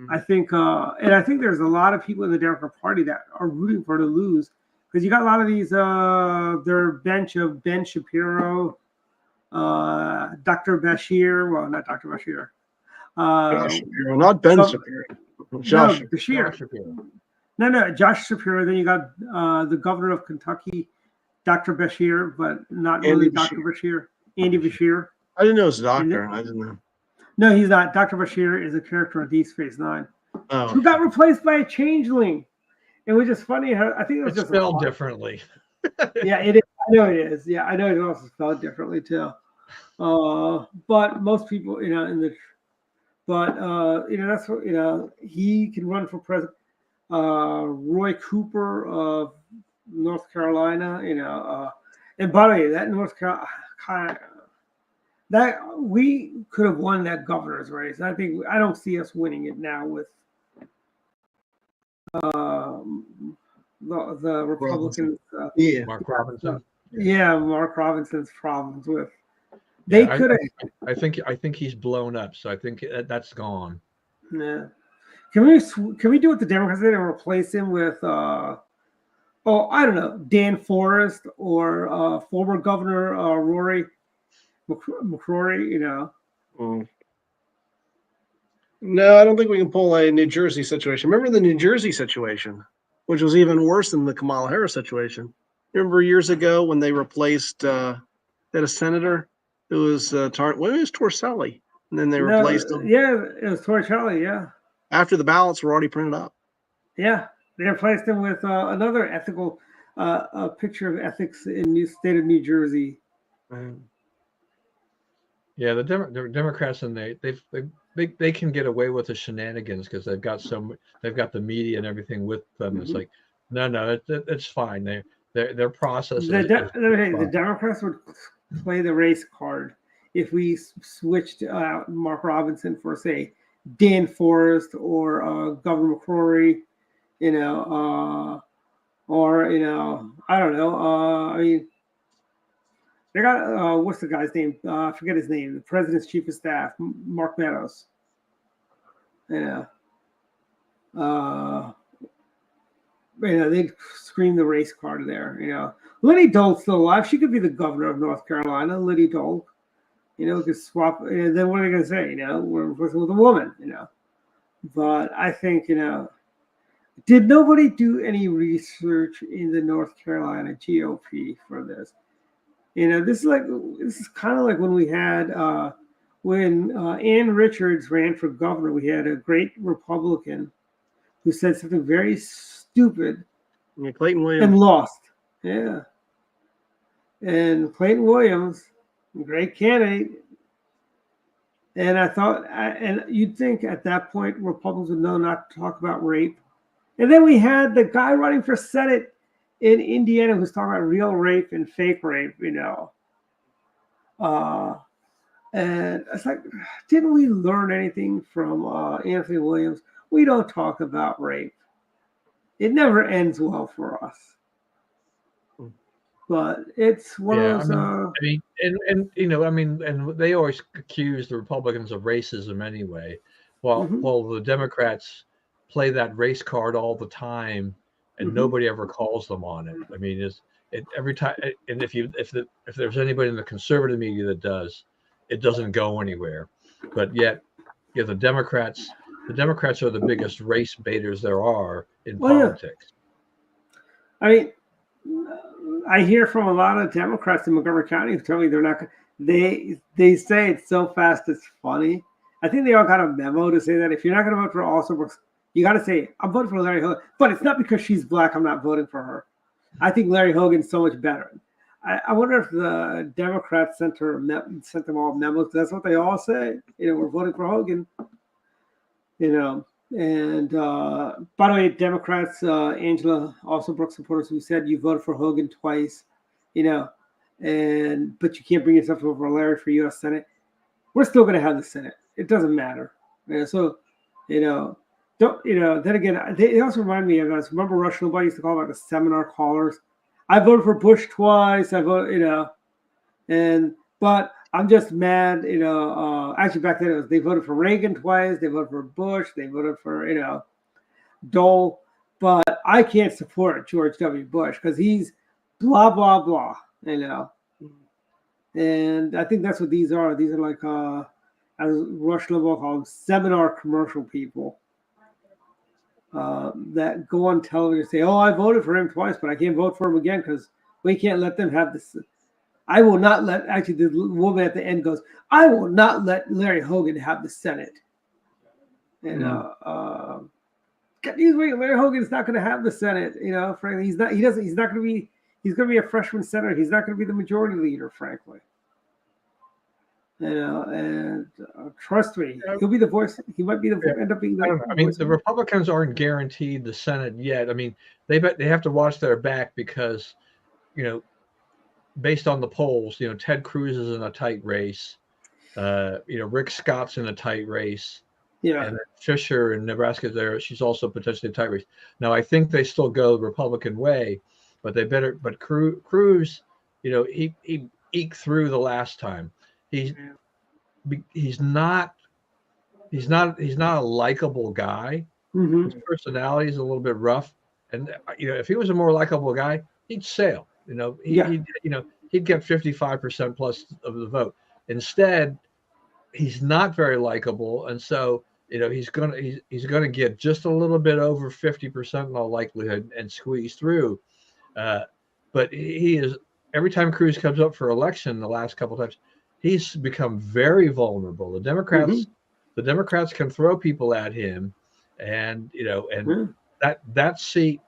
I think, and I think there's a lot of people in the Democrat Party that are rooting for her to lose, because you got a lot of these, their bench of Ben Shapiro, Dr. Bashir, well, not Dr. Bashir. Josh Shapiro, not Ben Shapiro. Josh Shapiro. No, Josh Shapiro. Then you got the governor of Kentucky, Dr. Bashir, but not really Dr. Bashir. Andy Bashir. I didn't know it was a doctor. I didn't know. No, he's not. Dr. Bashir is a character on Deep Space Nine, who got replaced by a changeling. It was just funny how I think it was just spelled differently. Yeah, it is. I know it is. Yeah, I know it's also spelled differently too. But most people, that's what he can run for president. Roy Cooper of North Carolina, and by the way, that North Carolina, that we could have won that governor's race. I don't see us winning it now with the Republicans. Mark Robinson. Mark Robinson's problems with. They could have. I think he's blown up, so I think that's gone. Yeah. Can we do what the Democrats did and replace him with I don't know, Dan Forrest or former Governor Rory McCrory, No, I don't think we can pull a New Jersey situation. Remember the New Jersey situation, which was even worse than the Kamala Harris situation. Remember years ago when they replaced that a senator who was well, it was Torselli, and then they replaced him Yeah, it was Torricelli. Yeah, after the ballots were already printed up. yeah. They replaced him with another ethical, a picture of ethics in the state of New Jersey. Yeah, the Democrats and they can get away with the shenanigans because they've got the media and everything with them. It's like, no, it's fine. Their process. The Democrats would play the race card if we switched out Mark Robinson for, say, Dan Forrest or Governor McCrory, or I don't know. I mean, they got what's the guy's name? I forget his name. The president's chief of staff, Mark Meadows. They'd scream the race card there. Liddy Dole's still alive. She could be the governor of North Carolina. Liddy Dole. Could swap. And then what are they going to say? We're with a woman. But I think did nobody do any research in the North Carolina GOP for this? This is kind of like when we had when Ann Richards ran for governor. We had a great Republican who said something very stupid, Clayton Williams, and lost. Yeah, and Clayton Williams, great candidate. And I thought, and you'd think at that point Republicans would know not to talk about rape. And then we had the guy running for Senate in Indiana who's talking about real rape and fake rape, and it's like, didn't we learn anything from Anthony Williams? We don't talk about rape. It never ends well for us. But it's one of those. And they always accuse the Republicans of racism anyway. Well, the Democrats play that race card all the time, and nobody ever calls them on it. I mean, every time, and if there's anybody in the conservative media that does, it doesn't go anywhere. But yet, the Democrats are the biggest race baiters there are in politics. Yeah. I mean, I hear from a lot of Democrats in Montgomery County who tell me they're not. They say it so fast it's funny. I think they all got a memo to say that if you're not going to vote for Alsobrooks, you got to say I'm voting for Larry Hogan, but it's not because she's black. I'm not voting for her. I think Larry Hogan's so much better. I wonder if the Democrats sent them all memos. That's what they all say. We're voting for Hogan. And by the way, Democrats, Angela Alsobrooks supporters who said you voted for Hogan twice, but you can't bring yourself to vote for Larry for U.S. Senate. We're still going to have the Senate. It doesn't matter. So, then again, they also remind me of us. Remember Rush Limbaugh used to call about the seminar callers. I voted for Bush twice. I vote, but I'm just mad, actually back then they voted for Reagan twice, they voted for Bush, they voted for, Dole, but I can't support George W. Bush because he's blah, blah, blah, And I think that's what these are. These are like, as Rush Limbaugh called them, seminar commercial people that go on television and say, oh, I voted for him twice, but I can't vote for him again because we can't let them have this. I will not let, actually, the woman at the end goes, I will not let Larry Hogan have the Senate. Larry Hogan's not going to have the Senate, frankly. He's not going to be a freshman senator. He's not going to be the majority leader, frankly. And trust me, he'll be the voice. He might be end up being the. I mean, the Republicans aren't guaranteed the Senate yet. I mean, they have to watch their back because, based on the polls, Ted Cruz is in a tight race. Rick Scott's in a tight race. Yeah. And Fisher in Nebraska there, she's also potentially a tight race. Now, I think they still go the Republican way, but Cruz, he eked through the last time. He's not a likable guy. His personality is a little bit rough, and if he was a more likable guy, he'd sail. He'd get 55% plus of the vote. Instead, he's not very likable, and so he's gonna get just a little bit over 50% in all likelihood and squeeze through. But he is every time Cruz comes up for election the last couple times, he's become very vulnerable. The Democrats can throw people at him, and that seat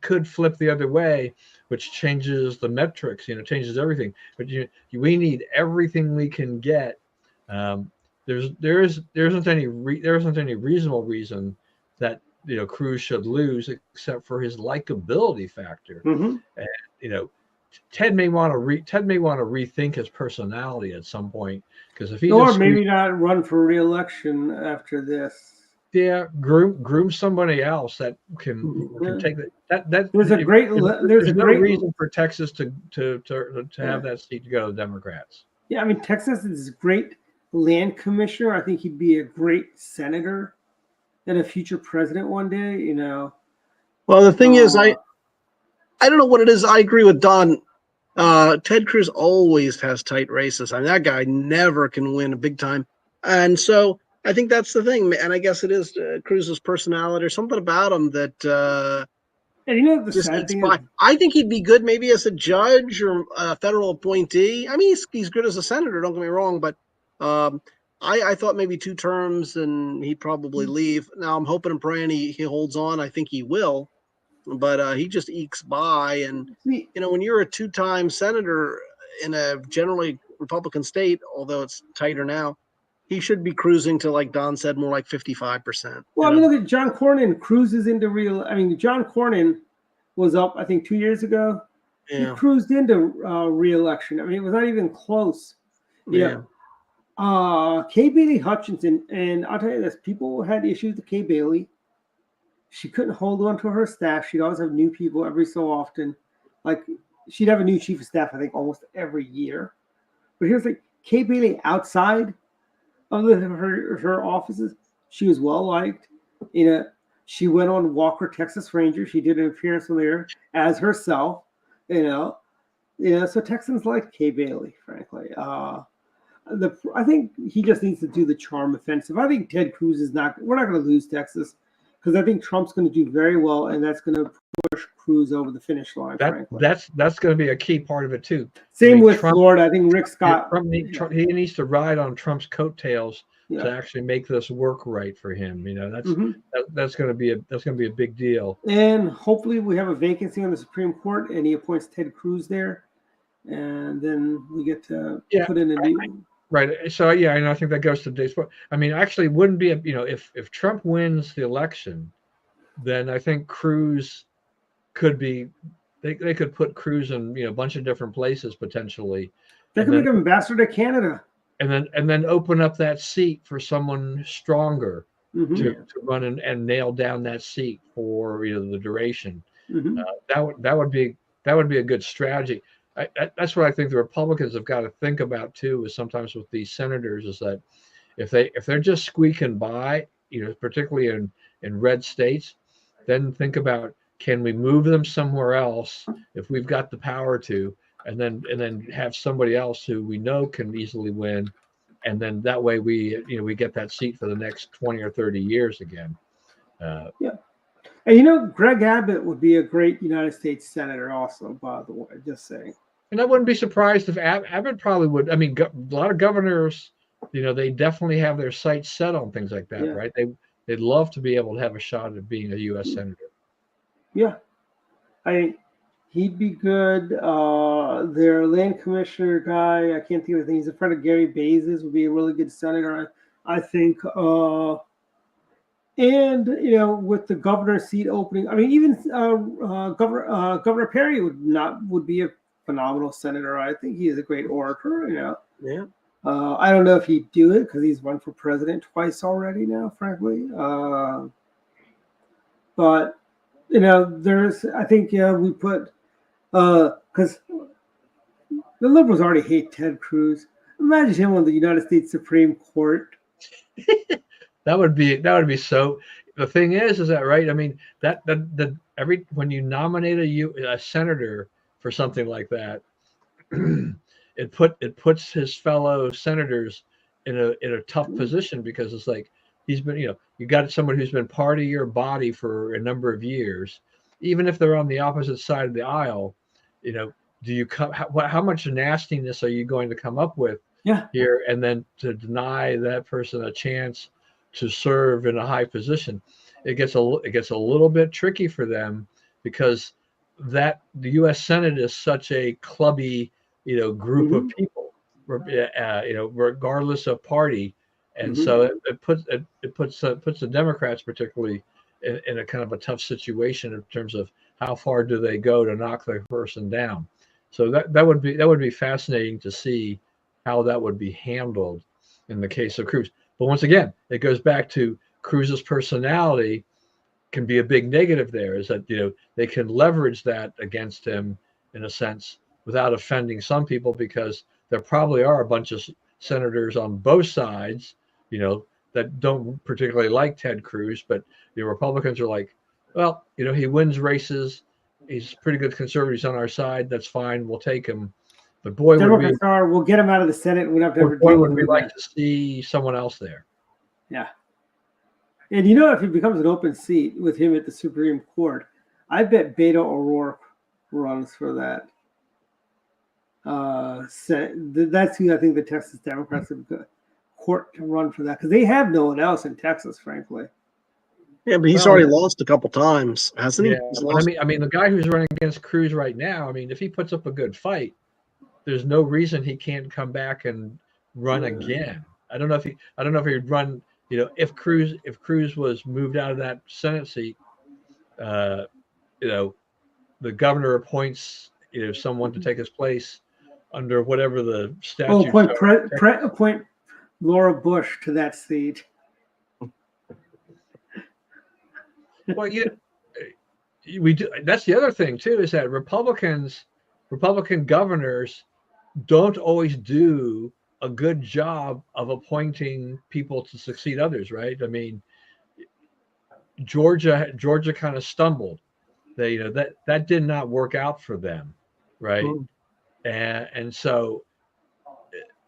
could flip the other way, which changes the metrics, changes everything. But we need everything we can get. There isn't any reasonable reason that Cruz should lose except for his likability factor. And Ted may want to rethink his personality at some point, because if he maybe not run for re-election after this. Yeah, groom somebody else that can take that. There's no reason for Texas to have that seat to go to the Democrats. Yeah, I mean, Texas is a great land commissioner. I think he'd be a great senator and a future president one day. Well, the thing is, I don't know what it is. I agree with Don. Ted Cruz always has tight races. I mean, that guy never can win a big time, and so. I think that's the thing, and I guess it is Cruz's personality or something about him that. And the sad thing is, I think he'd be good maybe as a judge or a federal appointee. I mean, he's good as a senator. Don't get me wrong, but I thought maybe 2 terms and he'd probably leave. Now I'm hoping and praying he holds on. I think he will, but he just ekes by. And when you're a 2-time senator in a generally Republican state, although it's tighter now. He should be cruising to, like Don said, more like 55%. Well, I mean, look at John Cornyn. Cruz is into John Cornyn was up, I think, 2 years ago. Yeah. He cruised into re-election. I mean, it was not even close. Kay Bailey Hutchinson, and I'll tell you this, people had issues with Kay Bailey. She couldn't hold on to her staff. She'd always have new people every so often. Like, she'd have a new chief of staff, I think, almost every year. But here's the thing, Kay Bailey outside of her offices, she was well liked. She went on Walker, Texas Ranger. She did an appearance on there as herself. So Texans liked Kay Bailey, frankly. I think he just needs to do the charm offensive. I think Ted Cruz is not. We're not going to lose Texas, because I think Trump's going to do very well, and that's going to push Cruz over the finish line. That's going to be a key part of it too. Same with Trump, Florida. I think Rick Scott. He needs to ride on Trump's coattails to actually make this work right for him. That's going to be a big deal. And hopefully we have a vacancy on the Supreme Court, and he appoints Ted Cruz there, and then we get to put in a new. Right. So and I think that goes to Dave's point. I mean, actually, wouldn't be if Trump wins the election, then I think Cruz could be. They could put Cruz in a bunch of different places potentially. They could make him ambassador to Canada, and then open up that seat for someone stronger to run and nail down that seat for the duration. That would be a good strategy. That's what I think the Republicans have got to think about too. Is sometimes with these senators is that if they're just squeaking by, particularly in red states, then think about, can we move them somewhere else if we've got the power to, and then have somebody else who we know can easily win, and then that way we get that seat for the next 20 or 30 years again. And Greg Abbott would be a great United States senator also, by the way, just saying. And I wouldn't be surprised if Abbott probably would. I mean, a lot of governors, they definitely have their sights set on things like that, right? They'd love to be able to have a shot at being a U.S. senator. Yeah, he'd be good. Their land commissioner guy, I can't think of anything. He's a friend of Gary Bases, would be a really good senator, I think. And with the governor's seat opening, I mean, even Governor Perry would be a phenomenal senator. I think he is a great orator. I don't know if he'd do it because he's run for president twice already now, frankly. But I think we put because the liberals already hate Ted Cruz. Imagine him on the United States Supreme Court. That would be so. The thing is that right? I mean, that when you nominate a senator for something like that, it puts his fellow senators in a tough position, because it's like, he's been, you got someone who's been part of your body for a number of years, even if they're on the opposite side of the aisle, do you come, how much nastiness are you going to come up with here, and then to deny that person a chance to serve in a high position? It gets a little bit tricky for them, because that the U.S. Senate is such a clubby, group of people, regardless of party, and so it puts the Democrats particularly in a kind of a tough situation in terms of how far do they go to knock the person down. So that would be fascinating to see how that would be handled in the case of Cruz. But once again, it goes back to Cruz's personality can be a big negative there, is that they can leverage that against him in a sense without offending some people, because there probably are a bunch of senators on both sides that don't particularly like Ted Cruz, but the Republicans are like, well, he wins races, he's pretty good conservatives on our side, that's fine, we'll take him. But boy, we'll get him out of the Senate. We don't have to ever boy deal would with we like that. to see someone else there. Yeah. And if it becomes an open seat with him at the Supreme Court, I bet Beto O'Rourke runs for that. That's who I think the Texas Democrats have got court to run for that, because they have no one else in Texas, frankly. Yeah, but he's already lost a couple times, hasn't he? Yeah, I mean, the guy who's running against Cruz right now, I mean, if he puts up a good fight, there's no reason he can't come back and run again. I don't know if he'd run. If Cruz was moved out of that Senate seat, the governor appoints someone to take his place under whatever the statute. Appoint Laura Bush to that seat. Well, we do. That's the other thing too, is that Republican governors don't always do a good job of appointing people to succeed others, right? I mean, Georgia kind of stumbled. They, that did not work out for them, right? And so,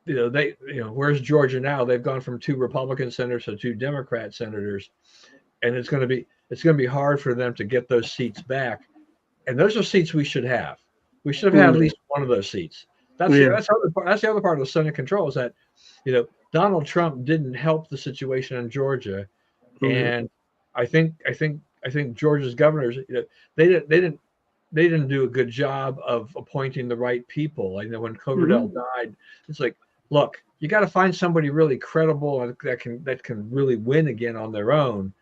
where's Georgia now? They've gone from 2 Republican senators to 2 Democrat senators, and it's going to be hard for them to get those seats back. And those are seats we should have. We should have had at least one of those seats. That's the other part of the Senate control, is that Donald Trump didn't help the situation in Georgia, and I think Georgia's governors they didn't do a good job of appointing the right people. I know when Coverdell died, it's like, look, you got to find somebody really credible that can really win again on their own,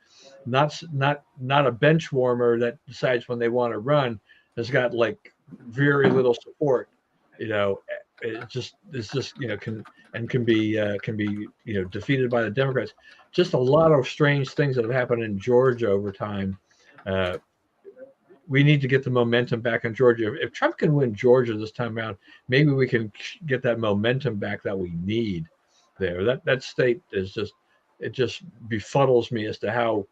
not a bench warmer that decides when they want to run, has got like very little support. It's just can be defeated by the Democrats. Just a lot of strange things that have happened in Georgia over time. We need to get the momentum back in Georgia. If Trump can win Georgia this time around, maybe we can get that momentum back that we need there. That state is just befuddles me as to how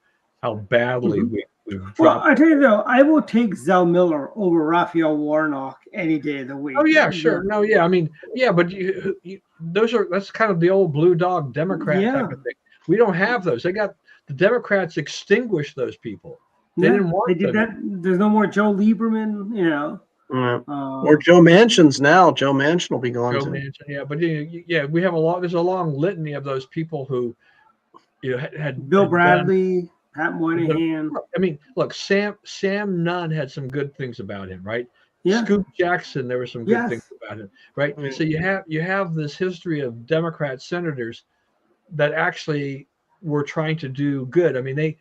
badly we've dropped. Well, I tell you though, I will take Zell Miller over Raphael Warnock any day of the week. Oh yeah, sure. No, yeah. I mean, yeah, but that's kind of the old blue dog Democrat type of thing. We don't have those. The Democrats extinguished those people. They didn't want. They did that. There's no more Joe Lieberman. Or Joe Manchin's now. Joe Manchin will be gone. Joe Manchin, yeah. But we have there's a long litany of those people who, had Bill Bradley. Pat Moynihan. I mean, look, Sam Nunn had some good things about him, right? Yeah. Scoop Jackson, there were some good things about him, right? So you have this history of Democrat senators that actually were trying to do good. I mean,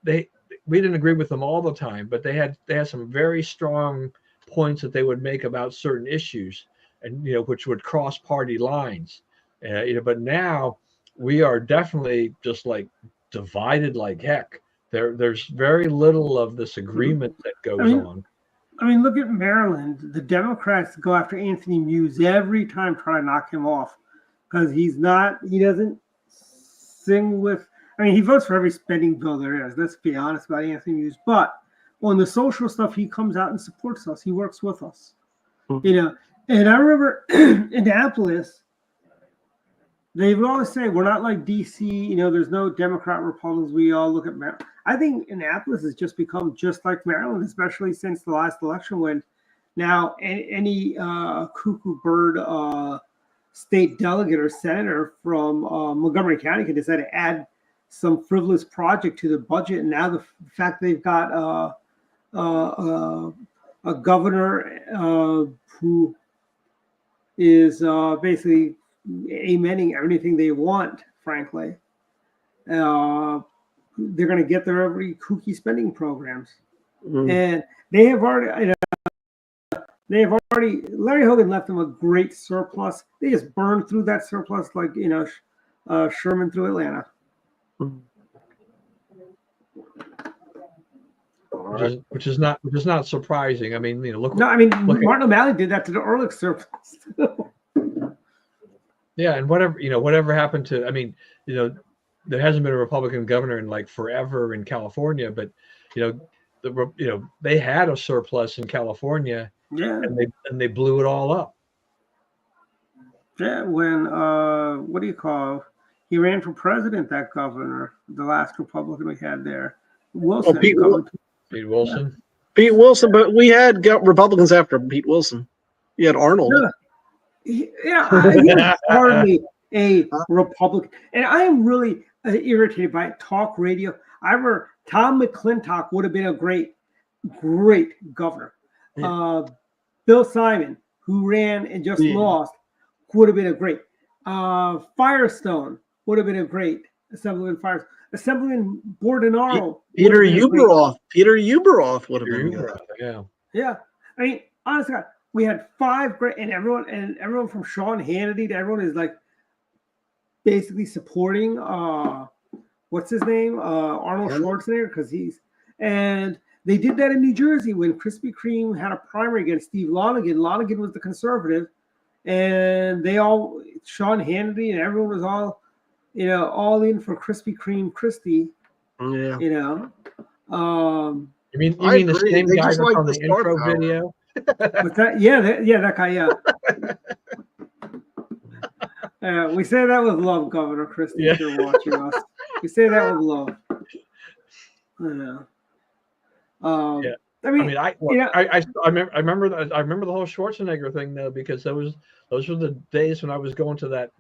we didn't agree with them all the time, but they had some very strong points that they would make about certain issues, and which would cross party lines. But now we are definitely just like divided like heck. There's very little of this agreement that goes on. I mean, look at Maryland. The Democrats go after Anthony Muse every time, trying to knock him off, because he doesn't sing with. I mean, he votes for every spending bill there is. Let's be honest about Anthony Muse. But on the social stuff, he comes out and supports us. He works with us. And I remember Annapolis, They always say we're not like DC. You know, there's no Democrat Republicans. We all look at Maryland. I think Annapolis has just become just like Maryland, especially since the last election when now any cuckoo bird state delegate or senator from Montgomery County can decide to add some frivolous project to the budget. And now the fact they've got a governor who is basically amening everything they want, frankly. They're going to get their every kooky spending programs. And they have already, Larry Hogan left them a great surplus. They just burned through that surplus like, Sherman through Atlanta. Which is not surprising. I mean, look. No, I mean, Martin O'Malley did that to the Ehrlich surplus. Yeah, and whatever happened to? I mean, there hasn't been a Republican governor in like forever in California, but they had a surplus in California, Yeah, and they blew it all up. Yeah, when what do you call? He ran for president. That governor, the last Republican we had there, Wilson. Pete Wilson. Yeah. Pete Wilson, but we had got Republicans after Pete Wilson. You had Arnold. He was hardly a Republican, and I am really irritated by it. Talk radio. I remember Tom McClintock would have been a great governor. Yeah. Bill Simon, who ran and just lost, would have been a great. Firestone would have been a great Assemblyman Firestone. Assemblyman Bordenaro. Peter Uberoth. Peter Uberoth would have been good. Yeah. I mean, honestly, we had 5 great, and everyone from Sean Hannity to everyone is like basically supporting what's his name, Arnold Schwarzenegger, because and they did that in New Jersey when Krispy Kreme had a primary against Steve Lonegan. Lonegan was the conservative, and Sean Hannity and everyone was all in for Krispy Kreme Christie. Yeah. You mean the same guy that's on the intro video? What's that? That guy, we say that with love, Governor Christie, if you're watching us. We say that with love. I remember the whole Schwarzenegger thing though, because those were the days when I was going to that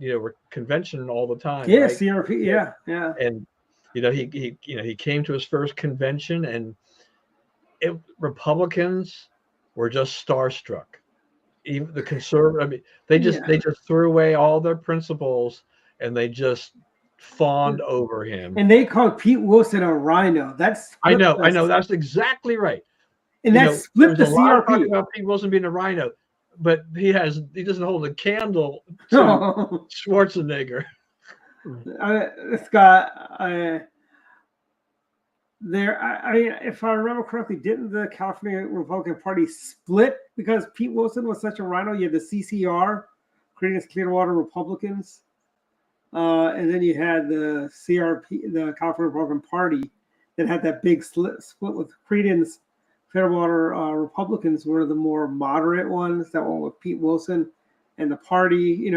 convention all the time. Yeah, right? CRP, yeah. And he came to his first convention, and Republicans were just starstruck. Even the conservative, they just threw away all their principles and they just fawned over him. And they called Pete Wilson a rhino. I know. That's exactly right. And that split the CRP. About Pete Wilson being a rhino, but he doesn't hold a candle to Schwarzenegger. This guy, if I remember correctly, didn't the California Republican Party split because Pete Wilson was such a rhino? You had the CCR, Creedence Clearwater Republicans, and then you had the CRP, the California Republican Party, that had that big split with Creedence Clearwater Republicans were the more moderate ones. That one with Pete Wilson and the party.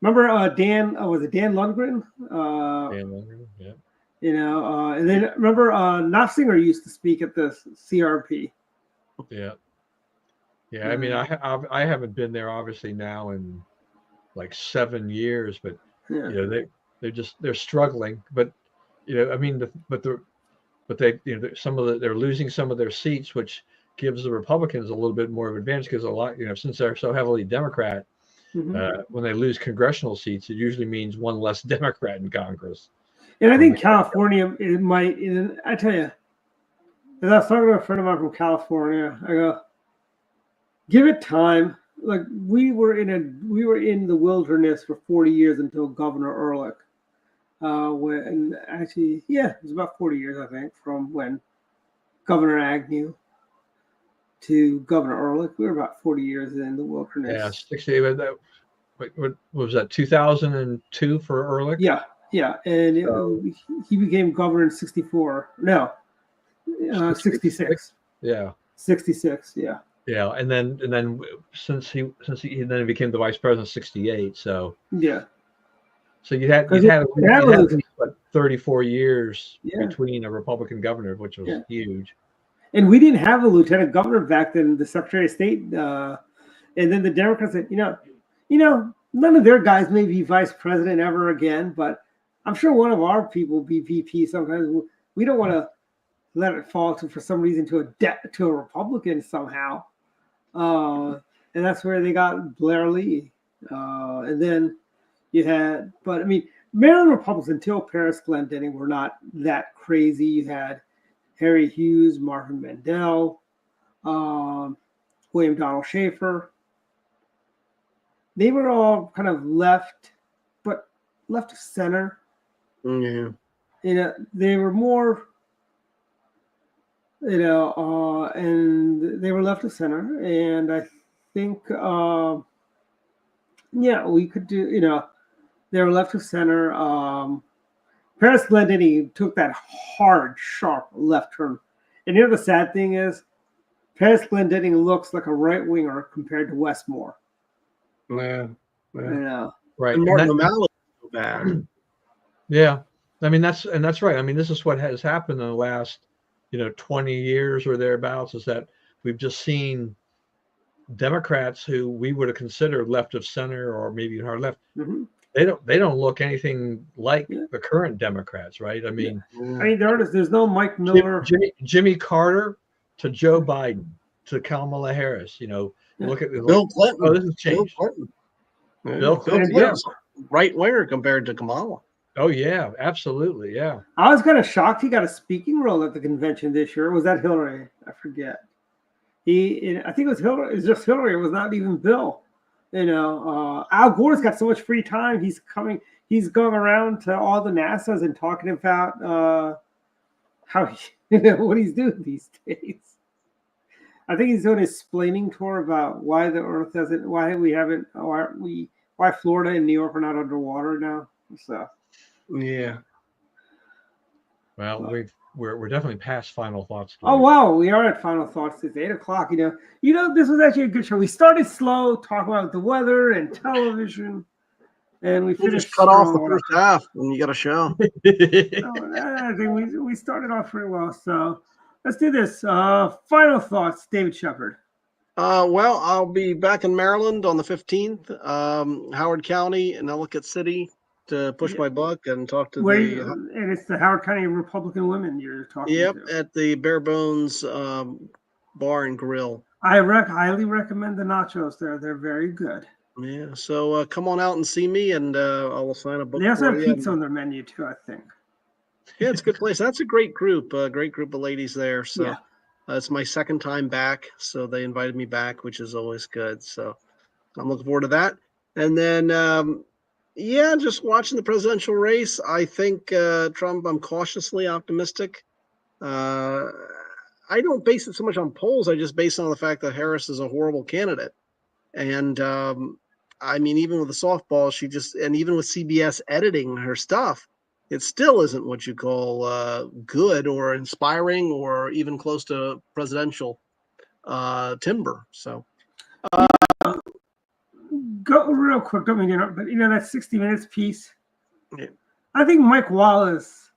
Remember Dan? Was it Dan Lundgren? Dan Lundgren, yeah. And then remember Knopfsinger used to speak at the CRP. Yeah. I mean, I haven't been there obviously now in like 7 years, but they're struggling. But they're losing some of their seats, which gives the Republicans a little bit more of an advantage because a lot since they're so heavily Democrat, when they lose congressional seats, it usually means one less Democrat in Congress. And I think California, I tell you, as I was talking to a friend of mine from California, I go, give it time. Like we were in the wilderness for 40 years until Governor Ehrlich. It was about 40 years, I think, from when Governor Agnew to Governor Ehrlich. We were about 40 years in the wilderness. Yeah, 60. What was that? 2002 for Ehrlich? Yeah, and he became governor in 64. No, 66. Yeah, 66. Yeah. Yeah, and then since he then became the vice president in 68. So yeah. So you had Because you'd had, you have you'd a had lieutenant- what, 34 years Yeah. between a Republican governor, which was Yeah. huge. And we didn't have a lieutenant governor back then, the Secretary of State. And then the Democrats said, none of their guys may be vice president ever again, but I'm sure one of our people will be VP sometimes. We don't want to let it fall for some reason to a Republican somehow. And that's where they got Blair Lee. And then you had, but I mean, Maryland Republicans until Paris Glendening were not that crazy. You had Harry Hughes, Marvin Mandel, William Donald Schaefer. They were all kind of left, but left of center. Yeah. They were more, and they were left of center. And I think, we could do, they were left of center. Paris Glendening took that hard, sharp left turn. And the sad thing is, Paris Glendening looks like a right winger compared to Westmore. Yeah. Right. And Martin O'Malley is so bad. Yeah. I mean, that's right. I mean, this is what has happened in the last, 20 years or thereabouts, is that we've just seen Democrats who we would have considered left of center or maybe hard left. Mm-hmm. They don't look anything like the current Democrats, right? I mean, there's no Mike Miller. Jimmy Carter to Joe Biden to Kamala Harris. Look at Bill Clinton. Oh, this has changed. Bill Clinton's right winger compared to Kamala. Oh yeah, absolutely, yeah. I was kind of shocked he got a speaking role at the convention this year. Was that Hillary? I forget. I think it was Hillary. It was just Hillary. It was not even Bill. Al Gore's got so much free time. He's going around to all the NASA's and talking about how what he's doing these days. I think he's doing a explaining tour about why the Earth hasn't, why Florida and New York are not underwater now. So yeah. Well, we're definitely past final thoughts. Oh wow, we are at final thoughts. It's 8:00. This was actually a good show. We started slow, talking about the weather and television, and we finished. Just cut off the first half when you got a show. I think we started off pretty well. So let's do this. Final thoughts, David Shepard. Well, I'll be back in Maryland on the 15th. Howard County and Ellicott City to push my buck and talk to and it's the Howard County Republican women you're talking to. Yep, at the Bare Bones Bar and Grill. I highly recommend the nachos there. They're very good. Yeah, so come on out and see me, and I will sign a book. They also for have you. pizza on their menu too, I think. Yeah, it's a good place. That's a great group of ladies there. So Yeah. It's my second time back, so they invited me back, which is always good. So I'm looking forward to that. And then, just watching the presidential race. I think Trump, I'm cautiously optimistic. I don't base it so much on polls. I just base it on the fact that Harris is a horrible candidate. And even with the softball, and even with CBS editing her stuff, it still isn't what you call good or inspiring or even close to presidential timber. So go real quick. Don't mean to interrupt, but that 60 Minutes piece. Yeah. I think Mike Wallace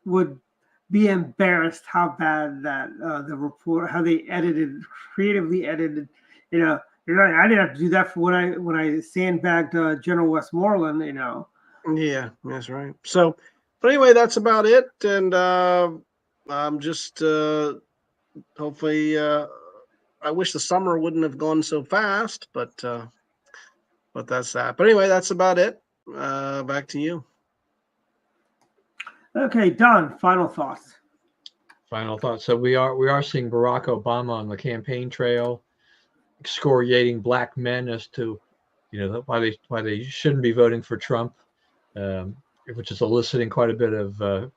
would be embarrassed how bad that the report, how they creatively edited. I didn't have to do that for when I sandbagged General Westmoreland. Yeah, that's right. So, but anyway, that's about it. And I'm just hopefully. I wish the summer wouldn't have gone so fast, but that's that. But anyway, that's about it. Back to you. Okay, Don. Final thoughts. Final thoughts. So we are seeing Barack Obama on the campaign trail, excoriating black men as to, why they shouldn't be voting for Trump, which is eliciting quite a bit of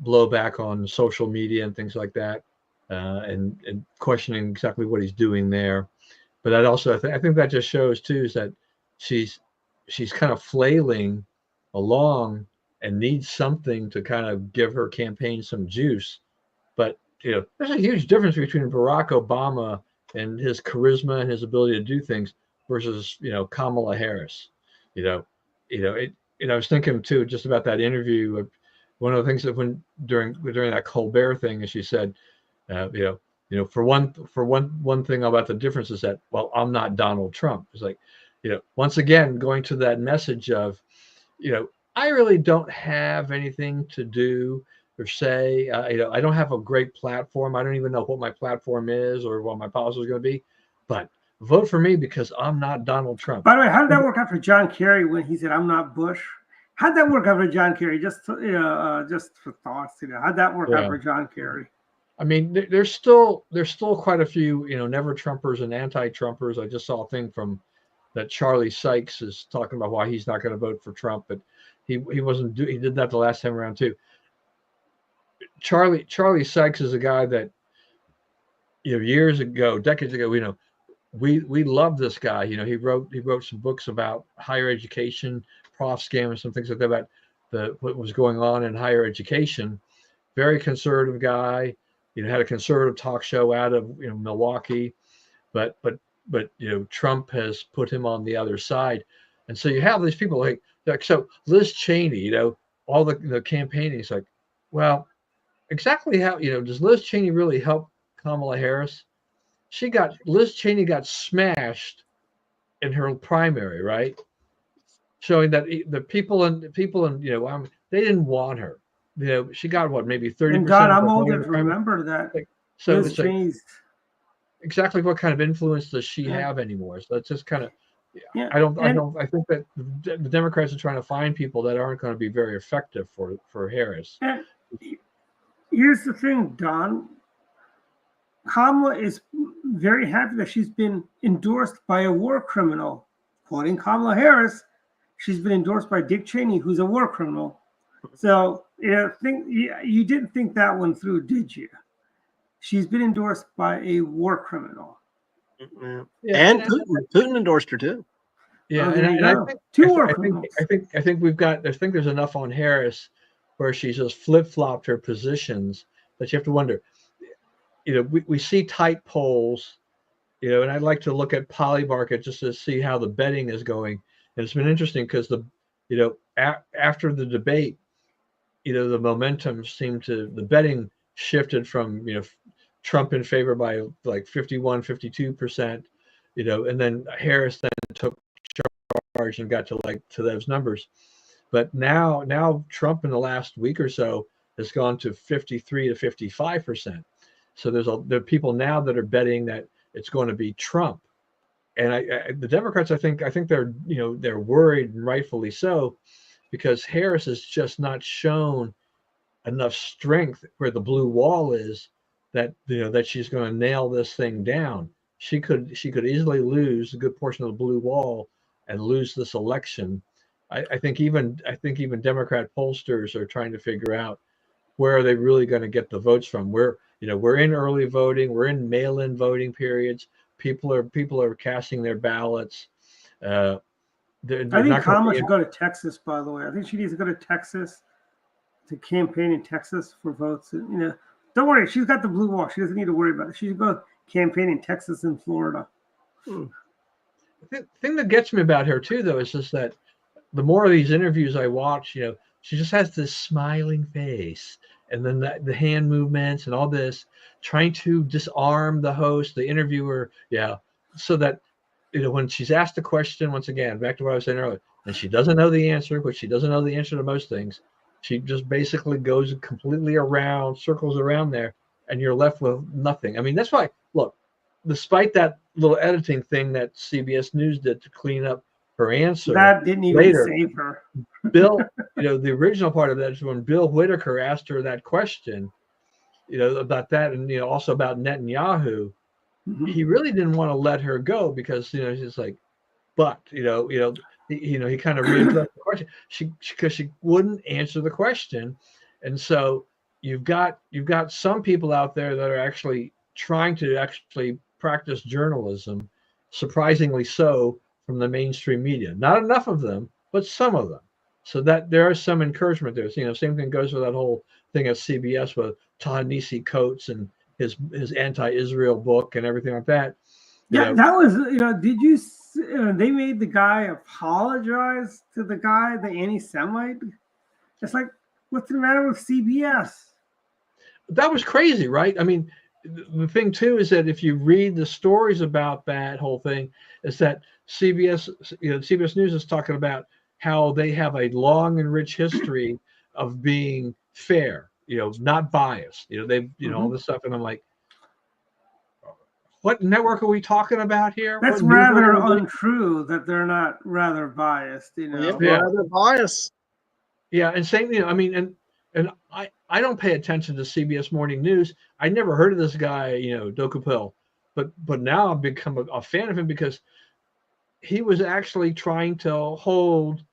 blowback on social media and things like that, and questioning exactly what he's doing there. But that also, I think that just shows too, is that she's kind of flailing along and needs something to kind of give her campaign some juice. But there's a huge difference between Barack Obama and his charisma and his ability to do things versus Kamala Harris. I was thinking too, just about that interview. One of the things that during that Colbert thing, and she said, for one thing about the difference is that, well, I'm not Donald Trump. It's like, once again, going to that message of, I really don't have anything to do or say. I don't have a great platform. I don't even know what my platform is or what my policy is going to be, but vote for me because I'm not Donald Trump. By the way, how did that work out for John Kerry when he said, "I'm not Bush"? How'd that work out for John Kerry? Just for thoughts, how'd that work out for John Kerry? I mean, there's still quite a few, never Trumpers and anti-Trumpers. I just saw a thing from that Charlie Sykes is talking about why he's not going to vote for Trump, but he did that the last time around too. Charlie Sykes is a guy that, years ago, decades ago, we love this guy. He wrote some books about higher education, prof scam, and some things like that about what was going on in higher education. Very conservative guy. Had a conservative talk show out of Milwaukee, but Trump has put him on the other side, and so you have these people like so Liz Cheney. All the campaigning is like, well, exactly how does Liz Cheney really help Kamala Harris? Liz Cheney got smashed in her primary, right? Showing that the people in they didn't want her. She got what, maybe 30%. And God, I'm old enough to remember that. So it's like, exactly what kind of influence does she have anymore? So it's just kind of, I think that the Democrats are trying to find people that aren't going to be very effective for Harris. And here's the thing, Don. Kamala is very happy that she's been endorsed by a war criminal. Quoting Kamala Harris, she's been endorsed by Dick Cheney, who's a war criminal. So you didn't think that one through, did you? She's been endorsed by a war criminal. Yeah. And Putin endorsed her too. Yeah, and I think two war criminals. I think there's enough on Harris where she's just flip-flopped her positions that you have to wonder. We see tight polls, and I'd like to look at Polymarket just to see how the betting is going. And it's been interesting because after the debate, the momentum the betting shifted from, Trump in favor by like 51-52%, and then Harris then took charge and got to those numbers. But now Trump in the last week or so has gone to 53-55%. So there are people now that are betting that it's going to be Trump. And the Democrats, I think they're they're worried, and rightfully so, because Harris has just not shown enough strength where the blue wall is that that she's going to nail this thing down. She could easily lose a good portion of the blue wall and lose this election. I think even Democrat pollsters are trying to figure out where are they really going to get the votes from. We're in early voting, we're in mail-in voting periods. People are casting their ballots. I think Kamala should go to Texas, by the way. I think she needs to go to Texas to campaign in Texas for votes. Don't worry, she's got the blue wall. She doesn't need to worry about it. She should go campaign in Texas and Florida. The thing that gets me about her too, though, is just that the more of these interviews I watch, she just has this smiling face, and then the hand movements and all this, trying to disarm the host, the interviewer, so that when she's asked a question, once again, back to what I was saying earlier, and she doesn't know the answer, which she doesn't know the answer to most things, she just basically goes completely around, circles around there, and you're left with nothing. I mean, that's why, look, despite that little editing thing that CBS News did to clean up her answer, that didn't even save her. Bill, the original part of that is when Bill Whitaker asked her that question, about that, and also about Netanyahu. Mm-hmm. He really didn't want to let her go because she's like, but he kind of readdressed the question. Because she wouldn't answer the question, and so you've got some people out there that are actually trying to practice journalism, surprisingly so, from the mainstream media. Not enough of them, but some of them. So that there is some encouragement there. Same thing goes with that whole thing at CBS with Ta-Nehisi Coates and his anti-Israel book and everything like that. That was, did you they made the guy apologize to the guy, the anti-Semite. It's like, what's the matter with CBS? That was crazy, right? I mean, the thing too is that if you read the stories about that whole thing, is that CBS, CBS News is talking about how they have a long and rich history of being fair, not biased. They've, all this stuff, and I'm like, what network are we talking about here? That's What rather network? untrue that they're not rather biased, Yeah, Yeah. rather bias. Yeah, and same, I mean, and I don't pay attention to CBS Morning News. I never heard of this guy, Dokupil, but now I've become a fan of him because he was actually trying to hold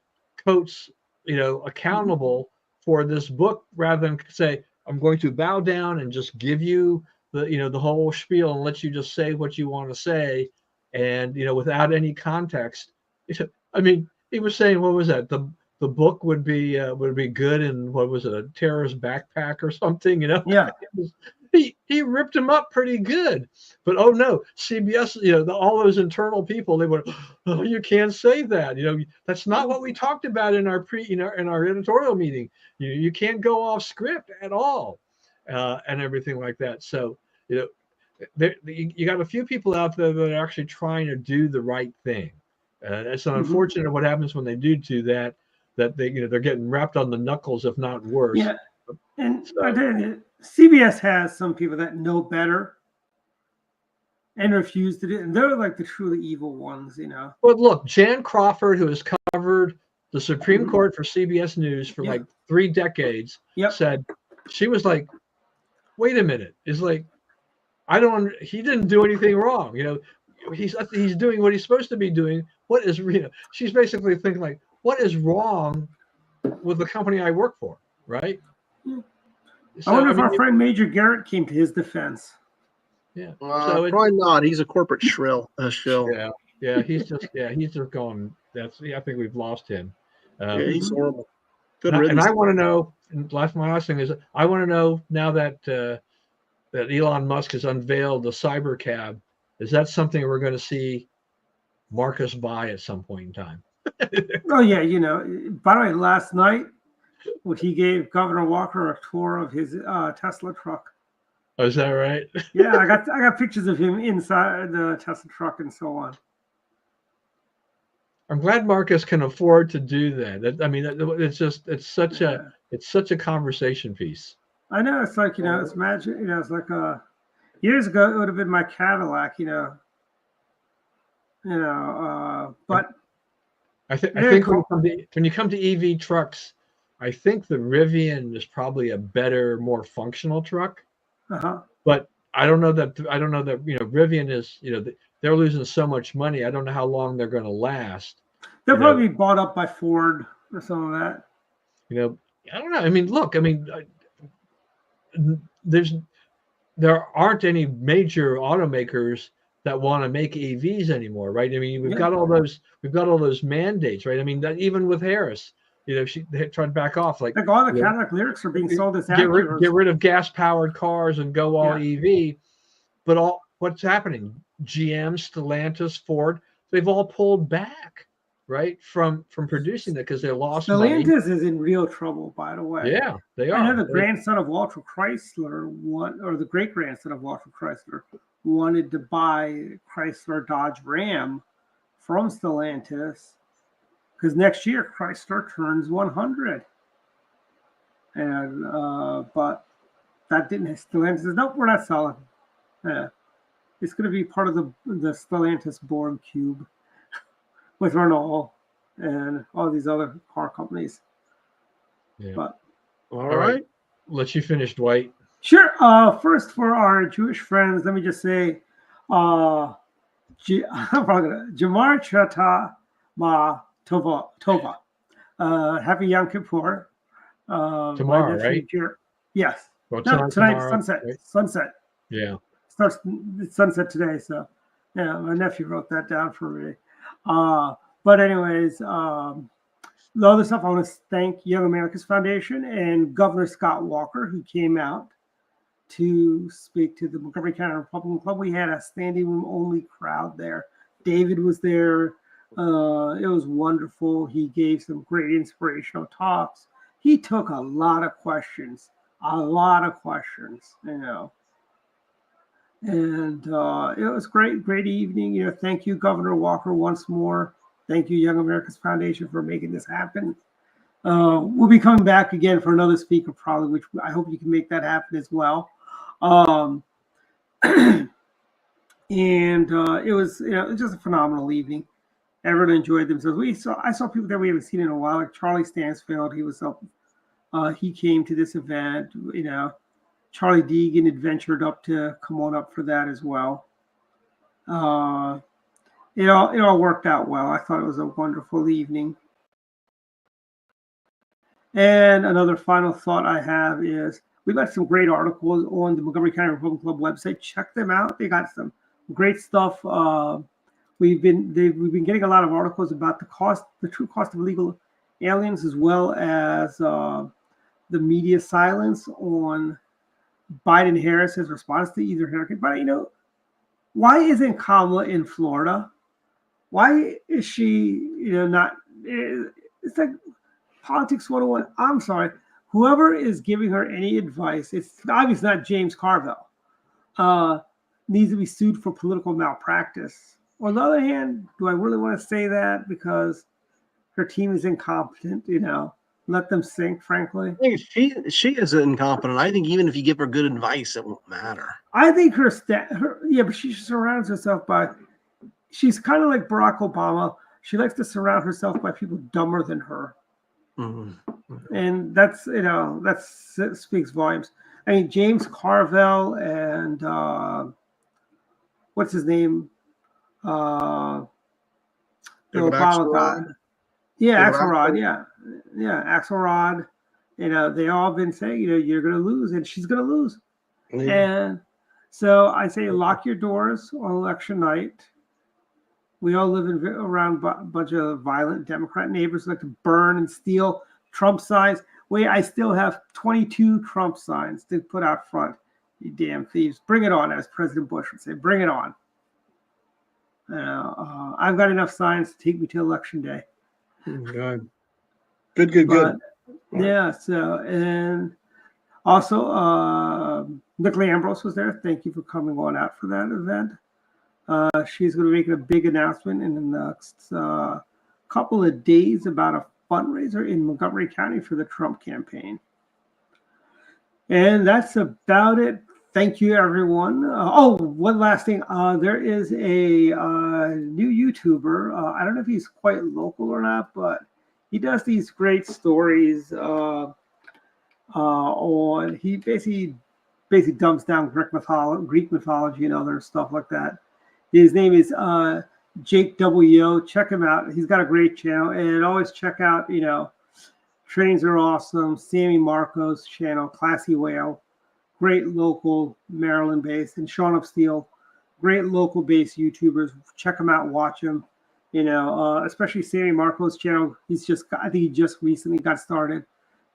Coates, accountable for this book rather than say, I'm going to bow down and just give you the whole spiel and let you just say what you want to say, and without any context. I mean, he was saying, what was that? The book would be good in, what was it, a terrorist backpack or something, Yeah. He ripped him up pretty good. But oh no, CBS, all those internal people, they went, oh, you can't say that. That's not what we talked about in our in our editorial meeting. You can't go off script at all, and everything like that. So you got a few people out there that are actually trying to do the right thing. It's unfortunate what happens when they do that. That they're getting wrapped on the knuckles, if not worse. Yeah, and I tell you, CBS has some people that know better and refuse to do it, and they're like the truly evil ones, But look, Jan Crawford, who has covered the Supreme Court for CBS News for like 3 decades, said, she was like, wait a minute, it's like, he didn't do anything wrong, he's doing what he's supposed to be doing. What is, she's basically thinking like, what is wrong with the company I work for, right? I wonder if our friend Major Garrett came to his defense. Yeah, so probably not. He's a corporate shill. Yeah, he's just going. I think we've lost him. He's horrible. Good and riddance. I want to know. My last thing is, I want to know now that that Elon Musk has unveiled the cyber cab. Is that something we're going to see Marcus buy at some point in time? Oh yeah, by the way, last night he gave Governor Walker a tour of his Tesla truck. Oh, is that right? Yeah, I got pictures of him inside the Tesla truck and so on. I'm glad Marcus can afford to do that. I mean, it's such a conversation piece. I know, it's like, it's magic. It's like years ago it would have been my Cadillac, but I think when you come to EV trucks, I think the Rivian is probably a better, more functional truck. But I don't know that Rivian is, they're losing so much money. I don't know how long they're going to last. They'll probably be bought up by Ford or some of that. I don't know. I mean, look, there aren't any major automakers that want to make EVs anymore, right? I mean, we've got all those mandates, right? I mean, that even with Harris, they tried to back off, like all the Cadillac lyrics are being sold as get rid of gas-powered cars and go all EV. But what's happening? GM, Stellantis, Ford, they've all pulled back, right, from producing that because they lost money. Stellantis is in real trouble, by the way. Yeah, they are. I know the grandson of Walter Chrysler or the great grandson of Walter Chrysler wanted to buy Chrysler Dodge Ram from Stellantis because next year Chrysler turns 100, and but that didn't. Stellantis says, nope, we're not selling. It's going to be part of the Stellantis Borg Cube with Renault and all these other car companies. Yeah. But all right, let you finish, Dwight. Sure. First, for our Jewish friends, let me just say, Jamar Chata Ma Tova. Happy Yom Kippur. Tomorrow, right? Yes. Well, tonight, tomorrow, sunset. right? Sunset. Yeah. Starts sunset today. So, yeah, my nephew wrote that down for me. But anyways, the other stuff, I want to thank Young America's Foundation and Governor Scott Walker, who came out to speak to the Montgomery County Republican Club. We had a standing room only crowd there. David was there. It was wonderful. He gave some great inspirational talks. He took a lot of questions, you know. And it was great evening. You know, thank you, Governor Walker, once more. Thank you, Young America's Foundation, for making this happen. We'll be coming back again for another speaker, probably, which I hope you can make that happen as well. And it was, you know, just a phenomenal evening. Everyone enjoyed themselves. I saw people that we haven't seen in a while, like Charlie Stansfield. He was up. He came to this event. You know, Charlie Deegan had ventured up to come on up for that as well. It all worked out well. I thought it was a wonderful evening. And another final thought I have is we've got some great articles on the Montgomery County Republican Club website. Check them out. They got some great stuff. We've been getting a lot of articles about the true cost of illegal aliens, as well as the media silence on Biden-Harris's response to either hurricane. But you know, why isn't Kamala in Florida? Why is she, you know, not? It's like politics 101. I'm sorry. Whoever is giving her any advice, it's obviously not James Carville, needs to be sued for political malpractice. On the other hand, do I really want to say that because her team is incompetent? You know, let them sink, frankly. I think she is incompetent. I think even if you give her good advice, it won't matter. I think but she surrounds herself by, she's kind of like Barack Obama. She likes to surround herself by people dumber than her. Mm-hmm. And that's, you know, that speaks volumes. I mean, James Carville and what's his name? The Obama guy. Yeah, Axelrod. Yeah, Axelrod. You know, they all been saying, you know, you're going to lose, and she's going to lose. Yeah. And so I say, lock your doors on election night. We all live around a bunch of violent Democrat neighbors who like to burn and steal Trump signs. Wait, I still have 22 Trump signs to put out front. You damn thieves. Bring it on, as President Bush would say. Bring it on. I've got enough signs to take me to election day. Good. Good. Yeah, so, and also, Nicola Ambrose was there. Thank you for coming on out for that event. She's going to be making a big announcement in the next couple of days about a fundraiser in Montgomery County for the Trump campaign. And that's about it. Thank you, everyone. One last thing. There is a new YouTuber. I don't know if he's quite local or not, but he does these great stories on. He basically dumps down Greek mythology and other stuff like that. His name is Jake W. Check him out. He's got a great channel, and always check out, you know, Trains Are Awesome, Sammy Marco's channel, Classy Whale. Great local Maryland-based, and Sean of Steel, great local-based YouTubers. Check them out, watch them. You know, especially Sammy Marco's channel. I think he just recently got started.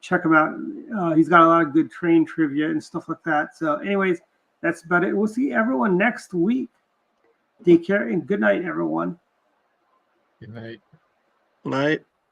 Check him out. He's got a lot of good train trivia and stuff like that. So, anyways, that's about it. We'll see everyone next week. Take care and good night, everyone. Good night. Night.